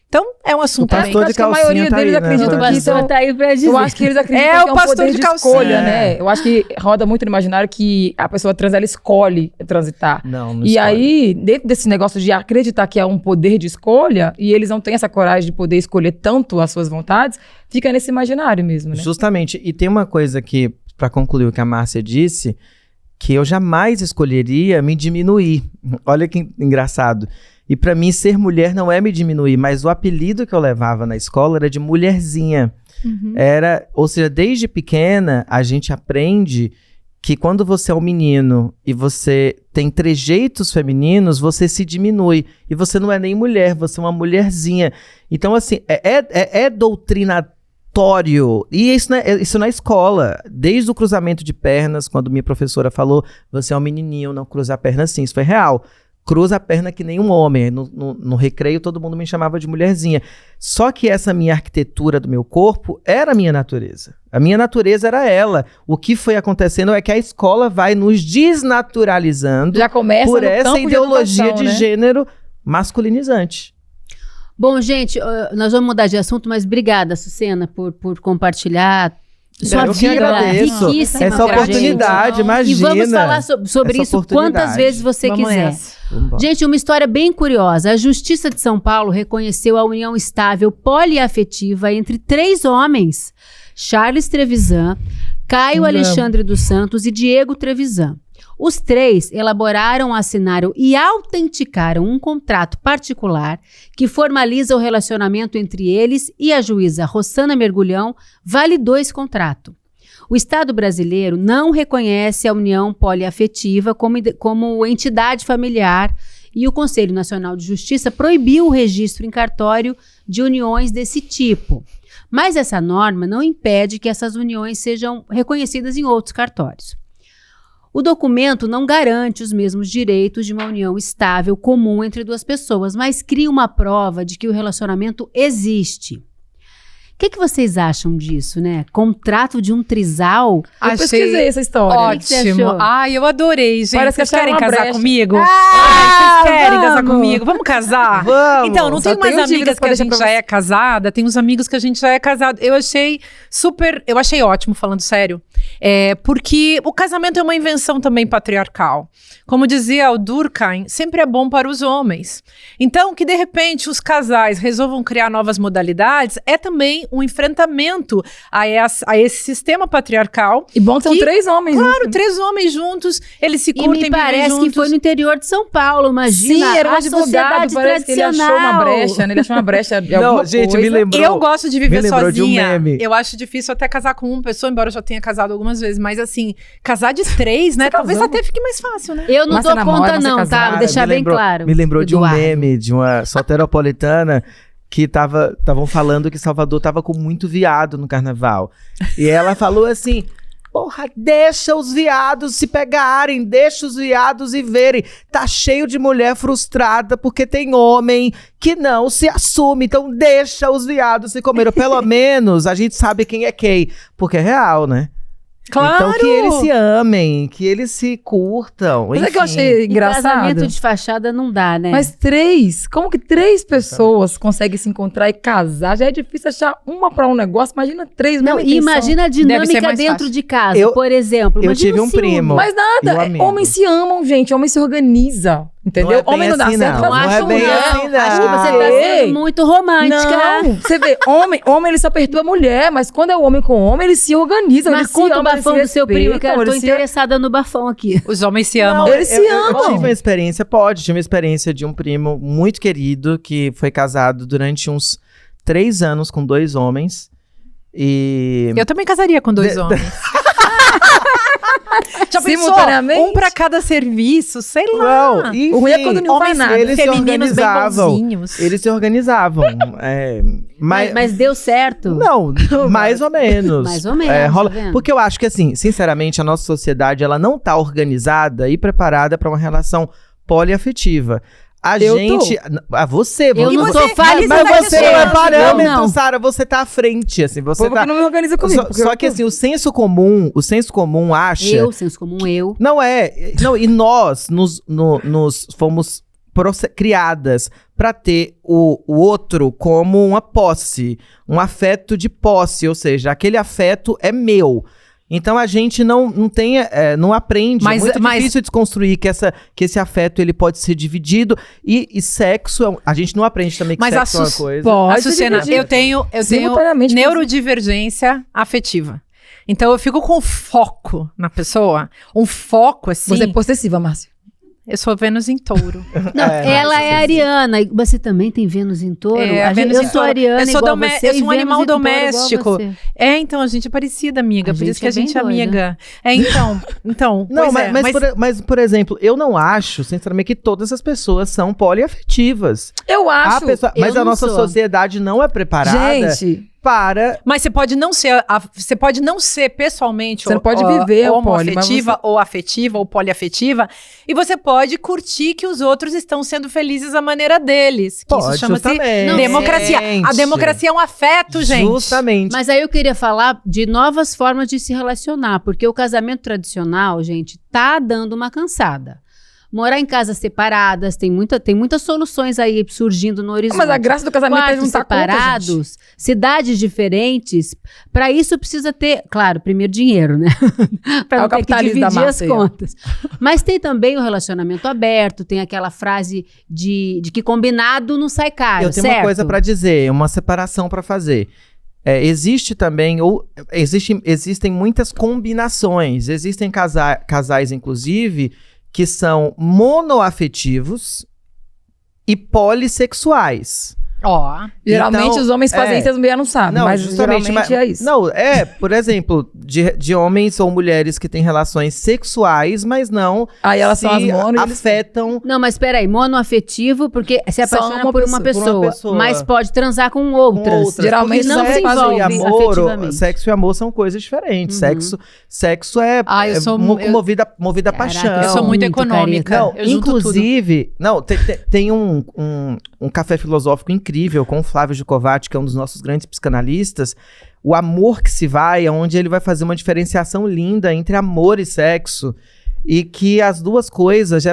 Então, é um assunto O pastor também. de que a maioria calcinha tá deles aí, né? acredita O Pra que dizer. pastor tá aí pra dizer. Eu acho que eles acreditam É que o é um pastor poder de de calcinha. escolha, né? Eu acho que roda muito no imaginário que a pessoa trans, ela escolhe transitar. Não E escolhe. aí, dentro desse negócio de acreditar que é um poder de escolha, e eles não têm essa coragem de poder escolher tanto as suas vontades, fica nesse imaginário mesmo, né? Justamente. E tem uma coisa que, para concluir o que a Márcia disse, que eu jamais escolheria me diminuir. Olha que engraçado. E pra mim, ser mulher não é me diminuir, mas o apelido que eu levava na escola era de mulherzinha. Ou seja, desde pequena, a gente aprende que quando você é um menino e você tem trejeitos femininos, você se diminui. E você não é nem mulher, você é uma mulherzinha. Então, assim, é doutrinatório. E isso na escola. Desde o cruzamento de pernas, quando minha professora falou, você é um menininho, não cruzar a perna assim. Isso foi real. Cruza a perna que nem um homem. No recreio, todo mundo me chamava de mulherzinha. Só que essa minha arquitetura do meu corpo era a minha natureza. A minha natureza era ela. O que foi acontecendo é que a escola vai nos desnaturalizando Já começa por no essa campo ideologia educação, de né? gênero masculinizante. Bom, gente, nós vamos mudar de assunto, mas obrigada, Sucena, por compartilhar sua Eu que vida agradeço riquíssima essa pra gente. oportunidade, E imagina. vamos falar sobre essa isso oportunidade. quantas vezes você Vamos quiser. nessa. Vambora. Gente, uma história bem curiosa. A Justiça de São Paulo reconheceu a união estável poliafetiva entre 3 homens: Charles Trevisan, Caio Alexandre dos Santos e Diego Trevisan. Os 3 elaboraram, assinaram e autenticaram um contrato particular que formaliza o relacionamento entre eles, e a juíza Rossana Mergulhão validou esse contrato. O Estado brasileiro não reconhece a união poliafetiva como entidade familiar, e o Conselho Nacional de Justiça proibiu o registro em cartório de uniões desse tipo. Mas essa norma não impede que essas uniões sejam reconhecidas em outros cartórios. O documento não garante os mesmos direitos de uma união estável comum entre 2 pessoas, mas cria uma prova de que o relacionamento existe. O que vocês acham disso, né? Contrato de um trisal? Eu pesquisei essa história. Ótimo. que você Ótimo. achou? Ai, eu adorei, gente. Parece que Vocês querem acharam uma casar brecha. comigo? Ah, Vocês querem casar vamos. comigo? Vamos casar? Vamos. Então, não Só tem umas tenho dívidas amigas que pra a deixar gente pra já você. é casada, tem uns amigos que a gente já é casado. Eu achei ótimo, falando sério. Porque o casamento é uma invenção também patriarcal. Como dizia o Durkheim, sempre é bom para os homens. Então, que de repente os casais resolvam criar novas modalidades é também um enfrentamento a esse sistema patriarcal. E bom que são Que- 3 homens. né? Claro, 3 homens juntos, eles se E curtem, me vivem parece juntos. que foi no interior de São Paulo, imagina. Sim, era um a advogado, sociedade parece que ele achou uma tradicional. brecha, né? Ele achou uma brecha de Não, alguma gente, coisa. me lembrou. Eu gosto de viver me lembrou de um sozinha. meme. Eu acho difícil até casar com uma pessoa, embora eu já tenha casado algumas vezes. Mas assim, casar de 3, né? Você Talvez casou? até fique mais fácil, né? Eu não Mas dou você namora, conta você não, casada. tá? Vou deixar bem claro. Me lembrou de um Eduardo. meme de uma soteropolitana que estavam falando que Salvador tava com muito viado no carnaval. E ela falou assim: porra, deixa os viados se pegarem, deixa os viados e verem. Tá cheio de mulher frustrada porque tem homem que não se assume. Então deixa os viados se comerem. Pelo menos a gente sabe quem é quem. Porque é real, né? Claro! Então que eles se amem, que eles se curtam. Mas é que eu enfim. achei E engraçado. casamento de fachada não dá, né? Mas 3? Como que 3 pessoas conseguem se encontrar e casar? Já é difícil achar uma pra um negócio. Imagina 3 não, mesma e intenção. imagina a Deve ser dinâmica mais dentro fácil. de casa, Eu- por exemplo. eu Imagina tive o um ciúme. primo. Mas E o nada, amigo? homens se amam, gente. Homem se organiza. Entendeu? Não é bem Homem não dá assim, certo. não. faz Não é mulher. bem assim, não. Acho que você tá Ei. sendo muito romântica. Não, você vê, homem ele só perturba a mulher, mas quando é homem com homem, eles se organizam, Mas eles se conta o amam, eles bafão se do seu primo, que eu respeitam, tô eles se- interessada no bafão aqui. Os homens se amam. Eles se Eu amam. tive uma experiência, tive uma experiência de um primo muito querido que foi casado durante uns 3 anos com 2 homens. E. Eu também casaria com 2 homens. Já pensou? Simultaneamente? Um pra cada serviço, sei lá. Não, enfim, O ruim é quando não faz homens, nada. Eles se Femininos bem organizavam. bonzinhos. Eles se organizavam. Mas deu certo. Não, mais ou menos. Mais ou menos, Rola. tá vendo? Porque eu acho que, assim, sinceramente, a nossa sociedade, ela não tá organizada e preparada para uma relação poliafetiva. A Eu gente. Você. Eu não você- tô falando, Mas tá você não é questionando, parâmetro, não. Sara. Você tá à frente, assim. O Você povo tá. que não me organiza comigo. porque Só eu que, tô- assim, o senso comum acha. Senso comum, eu. Não é. Não, e nós nos fomos criadas para ter o outro como uma posse, um afeto de posse, ou seja, aquele afeto é meu. Então a gente não aprende, Mas- é muito mas- difícil desconstruir que esse afeto ele pode ser dividido e sexo, a gente não aprende também que Mas sexo é uma a coisa. Pode Açucena, dividir. eu tenho Simultaneamente, neurodivergência afetiva. Então eu fico com foco na pessoa. Um foco, assim. Você é possessiva, Márcia. Eu sou Vênus em Touro. Não, ela é ariana. E você também tem Vênus em touro? Vênus Eu em sou touro. ariana Eu sou igual você, eu sou e um Vênus animal em touro igual doméstico. você. Então a gente é parecida, amiga. A Por isso gente que a é bem gente é doida. amiga. Então. Não, pois mas, por exemplo, eu não acho, sinceramente, que todas as pessoas são poliafetivas. Eu acho. Mas eu a não nossa sou. sociedade não é preparada Gente, para... Mas você pode não ser, você pode não ser pessoalmente Você não pode viver o poli, mas homoafetiva, você- ou afetiva, ou poliafetiva, e você pode curtir que os outros estão sendo felizes à maneira deles. Que Pode, isso chama-se justamente. democracia. A democracia é um afeto, gente. Justamente. Mas aí eu queria falar de novas formas de se relacionar, porque o casamento tradicional, gente, tá dando uma cansada. Morar em casas separadas, tem muitas soluções aí surgindo no horizonte. mas a graça do casamento é Quartos juntar conta, gente. separados, cidades diferentes. Para isso precisa ter, claro, primeiro dinheiro, né? Para É não o ter que capitalismo da dividir as massa aí, ó. contas. Mas tem também o relacionamento aberto, tem aquela frase de que combinado não sai caro, Eu tenho certo? uma coisa pra dizer, uma separação pra fazer. Existe também, existem muitas combinações. Existem casais, inclusive, que são monoafetivos e polissexuais. Ó. Geralmente Então, os homens fazem isso e as mulheres não sabem. Não, mas justamente, geralmente é isso. Não, por exemplo, de homens ou mulheres que têm relações sexuais, mas não Aí elas se são as mono e eles... Não, afetam. mas peraí, monoafetivo, porque se Só apaixona uma por uma pessoa, pessoa, mas pode transar com outras. outras. Geralmente não Porque se sexo envolve e amor, afetivamente. sexo e amor são coisas diferentes. Uhum. Sexo é, Ah, eu sou movida a Caraca, paixão. Eu sou muito muito econômica. careta. Não, Eu junto inclusive, tem um café filosófico incrível com o Flávio Jucovati, que é um dos nossos grandes psicanalistas. O Amor que se vai, onde ele vai fazer uma diferenciação linda entre amor e sexo. E que as duas coisas,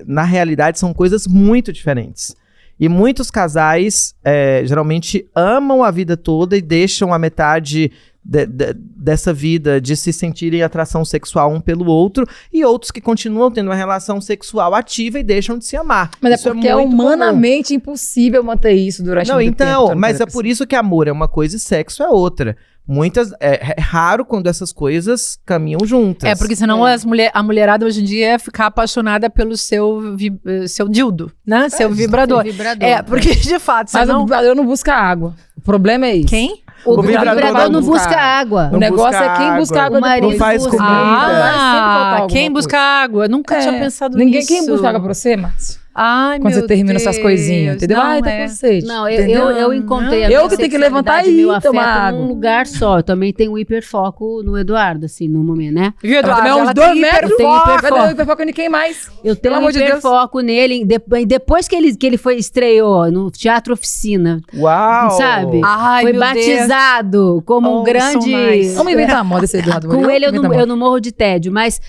na realidade, são coisas muito diferentes. E muitos casais, geralmente, amam a vida toda e deixam a metade dessa vida de se sentirem atração sexual um pelo outro, e outros que continuam tendo uma relação sexual ativa e deixam de se amar. Mas Isso é porque é muito humanamente impossível manter isso durante comum. Não, muito tempo. então, tá? mas é por isso que amor é uma coisa e sexo é outra. É raro quando essas coisas caminham juntas. Porque senão a mulherada hoje em dia ia ficar apaixonada pelo seu dildo, né? Seu vibrador. Porque de fato, Mas o senão... vibrador não busca água. O problema é isso. Quem? O vibrador vibrador não não busca busca água. O Não negócio busca é quem busca água. água O marido depois. faz busca. comida. Vai sempre faltar alguma Quem busca água? Nunca tinha pensado nisso. Quem busca água pra você, Márcio? Ai, Quando meu você termina Deus. essas coisinhas, entendeu? Não, Ai, tá com sede. Não, entendeu? eu encontrei a Eu minha que tenho que levantar sexualidade, e meu afeto tomar água. num lugar só. Eu também tenho hiperfoco no Eduardo, assim, no momento, né? Viu, Ela Eduardo? também é uns Ela 2 tem metros. hiperfoco. Vai dar hiperfoco em ninguém mais. Eu tenho Pelo amor de Deus. hiperfoco nele. Depois que ele estreou no Teatro Oficina, Uau! sabe? Ai, Foi meu Deus. batizado como um Oh, grande... so nice. Vamos inventar a moda esse Eduardo. Com ele Inventa a eu moda. não morro de tédio, mas...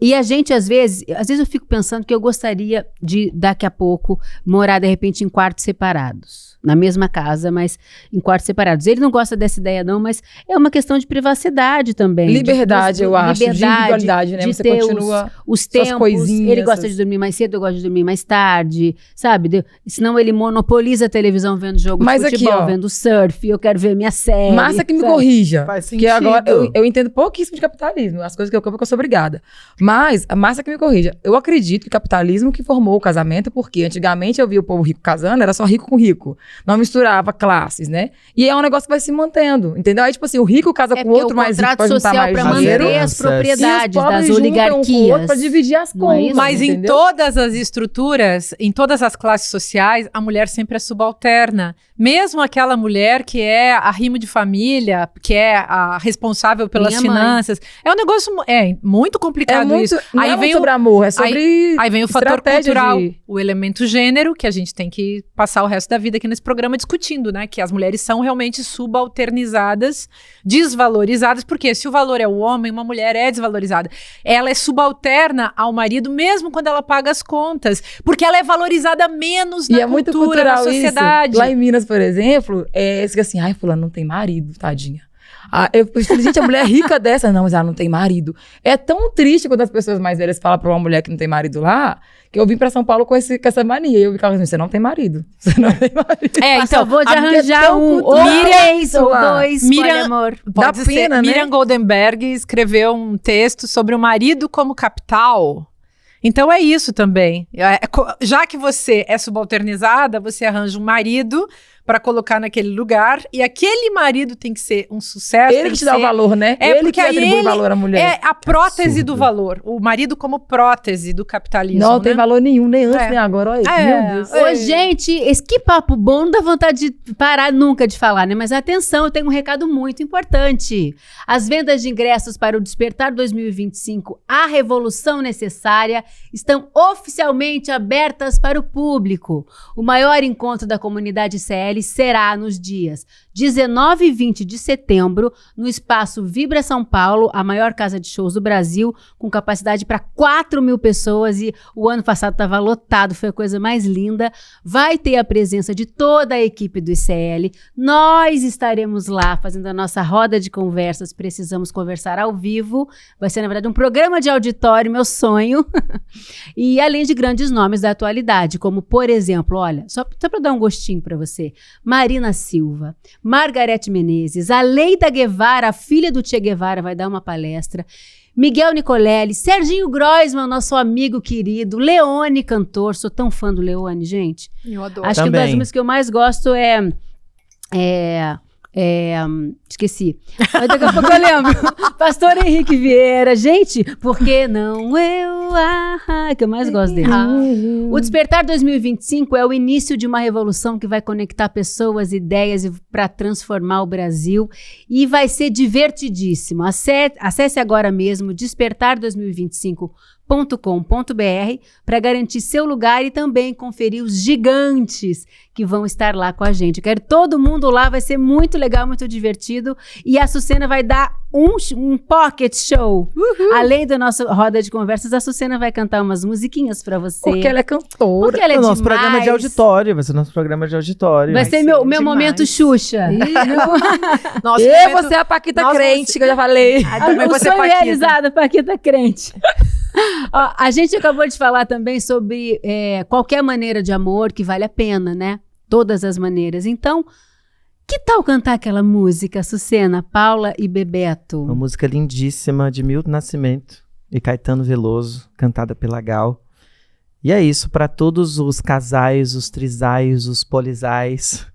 E a gente, às vezes eu fico pensando que eu gostaria de, daqui a pouco, morar, de repente, em quartos separados. Na mesma casa, mas em quartos separados. Ele não gosta dessa ideia, não, mas é uma questão de privacidade também. Liberdade, eu acho. De individualidade, né? De Você ter continua os suas tempos. coisinhas, Ele gosta suas- de dormir mais cedo, eu gosto de dormir mais tarde, sabe? Senão ele monopoliza a televisão vendo jogo Mas de aqui, futebol, ó. vendo surf, eu quero ver minha série. Massa que me sabe? corrija. Faz Porque agora sentido. eu entendo pouquíssimo de capitalismo. As coisas que eu compro que eu sou obrigada. Mas a massa que me corrija. Eu acredito que o capitalismo que formou o casamento, porque antigamente eu via o povo rico casando, era só rico com rico. Não misturava classes, né? E é um negócio que vai se mantendo, entendeu? Aí, tipo assim, o rico casa com porque outro o mais rico contrato pra juntar social mais para dinheiro. manter as Heranças. propriedades E os pobres das juntam um com o oligarquias. outro pra dividir as Não é contas. isso? Mas em entendeu? todas as estruturas, em todas as classes sociais, a mulher sempre é subalterna. Mesmo aquela mulher que é a rimo de família, que é a responsável pelas Minha mãe. finanças. É um negócio muito complicado É muito, isso. não Aí é muito vem sobre amor, é sobre Aí vem o fator estratégia cultural, de- o elemento gênero, que a gente tem que passar o resto da vida aqui nesse programa discutindo, né? Que as mulheres são realmente subalternizadas, desvalorizadas, porque se o valor é o homem, uma mulher é desvalorizada. Ela é subalterna ao marido, mesmo quando ela paga as contas, porque ela é valorizada menos E na é muito cultura, cultural na sociedade. isso. Lá em Minas, por exemplo, é isso que assim, ai, fulano não tem marido, tadinha. Eu falei, gente, a mulher rica dessa. Não, mas ela não tem marido. É tão triste quando as pessoas mais velhas falam pra uma mulher que não tem marido lá, que eu vim pra São Paulo com essa mania. Eu ficava assim, você não tem marido. Você não tem marido. Então vou te arranjar ou três ou dois, poliamor. Pode Dá ser. pena, né? Miriam Goldenberg escreveu um texto sobre o marido como capital. Então é isso também. Já que você é subalternizada, você arranja um marido para colocar naquele lugar, e aquele marido tem que ser um sucesso. Ele que te dá o valor, né? É Ele porque que atribui valor à mulher. É a prótese Absurdo. do valor. O marido como prótese do capitalismo. Não né? tem valor nenhum, nem antes, nem agora. Olha, meu Deus. Ô, gente, que papo bom, não dá vontade de parar nunca de falar, né? Mas atenção, eu tenho um recado muito importante. As vendas de ingressos para o Despertar 2025, a revolução necessária, estão oficialmente abertas para o público. O maior encontro da comunidade CL será nos dias 19 e 20 de setembro, no espaço Vibra São Paulo, a maior casa de shows do Brasil, com capacidade para 4.000 pessoas, e o ano passado estava lotado, foi a coisa mais linda. Vai ter a presença de toda a equipe do ICL, nós estaremos lá fazendo a nossa roda de conversas, precisamos conversar ao vivo, vai ser na verdade um programa de auditório, meu sonho, e além de grandes nomes da atualidade, como por exemplo, olha, só para dar um gostinho para você, Marina Silva, Margarete Menezes, a Leida Guevara, a filha do Che Guevara, vai dar uma palestra, Miguel Nicolelli, Serginho Groisman, nosso amigo querido, Leone, cantor, sou tão fã do Leone, gente. Eu adoro. Acho que uma das músicas que eu mais gosto esqueci. Mas daqui a pouco eu lembro. Pastor Henrique Vieira. Gente, por que não eu? Que eu mais gosto dele. O Despertar 2025 é o início de uma revolução que vai conectar pessoas, ideias para transformar o Brasil. E vai ser divertidíssimo. Acesse agora mesmo despertar2025.com.br para garantir seu lugar e também conferir os gigantes que vão estar lá com a gente. Eu quero todo mundo lá, vai ser muito legal, muito divertido. E a Sucena vai dar um pocket show. Além da nossa roda de conversas, a Sucena vai cantar umas musiquinhas para você. Porque ela é cantora. Porque ela é O nosso demais. programa de auditório, vai ser nosso programa de auditório. Vai ser meu demais. momento Xuxa. Nosso E momento- você é a Paquita Nossa, crente, que eu já falei. também O você sonho Paquita. realizado, Paquita crente. Ó, a gente acabou de falar também sobre qualquer maneira de amor que vale a pena, né? Todas as maneiras. Então, que tal cantar aquela música, Sucena, Paula e Bebeto? Uma música lindíssima de Milton Nascimento e Caetano Veloso, cantada pela Gal. E é isso, para todos os casais, os trisais, os polisais.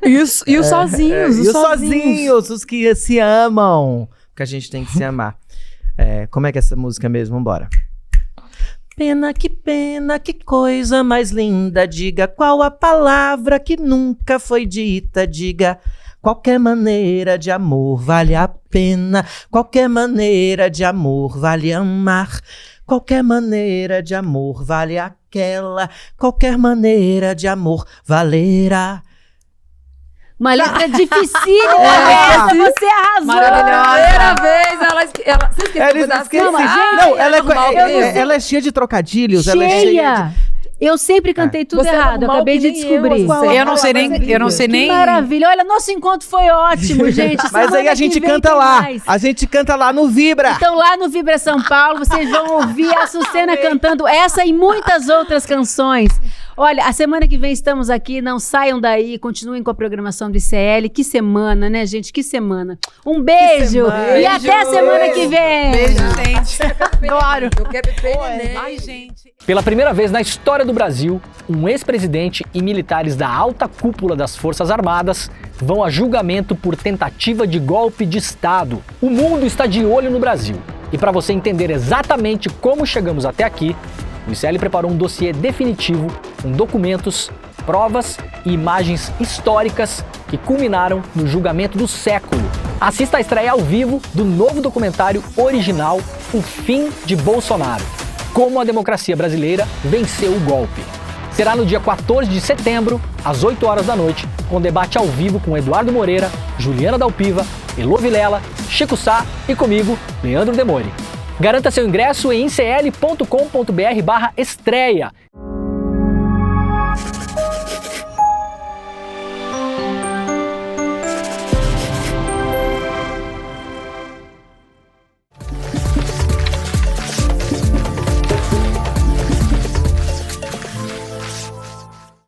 E os sozinhos, E os sozinhos, os que se amam. Porque a gente tem que se amar. Como é que é essa música mesmo? Vambora. Pena, que coisa mais linda. Diga qual a palavra que nunca foi dita. Diga qualquer maneira de amor vale a pena. Qualquer maneira de amor vale amar. Qualquer maneira de amor vale aquela. Qualquer maneira de amor valerá. Uma letra dificílima, você arrasou. Maravilhosa. Primeira vez, você esqueceu Ela das esqueci. coisas. Não, ela é, normal, ela é cheia de trocadilhos. Ela é cheia Cheia. Eu sempre cantei tudo Você é errado, eu normal acabei que de nem descobrir. Eu não sei nem. Que maravilha. Olha, nosso encontro foi ótimo, gente. Mas aí Semana a gente que vem canta tem lá. mais. A gente canta lá no Vibra. Então lá no Vibra São Paulo, vocês vão ouvir a Sucena cantando essa e muitas outras canções. Olha, a semana que vem estamos aqui, não saiam daí, continuem com a programação do ICL. Que semana, né, gente? Que semana. Um beijo semana. e até a semana que vem. Beijo, gente. Adoro. Eu quero beber neném. Ai, gente. Pela primeira vez na história do Brasil, um ex-presidente e militares da alta cúpula das Forças Armadas vão a julgamento por tentativa de golpe de Estado. O mundo está de olho no Brasil. E para você entender exatamente como chegamos até aqui, o ICL preparou um dossiê definitivo com documentos, provas e imagens históricas que culminaram no julgamento do século. Assista a estreia ao vivo do novo documentário original O Fim de Bolsonaro. Como a democracia brasileira venceu o golpe. Será no dia 14 de setembro, às 8 horas da noite, com debate ao vivo com Eduardo Moreira, Juliana Dalpiva, Elô Vilela, Chico Sá e comigo, Leandro Demore. Garanta seu ingresso em icl.com.br/estreia.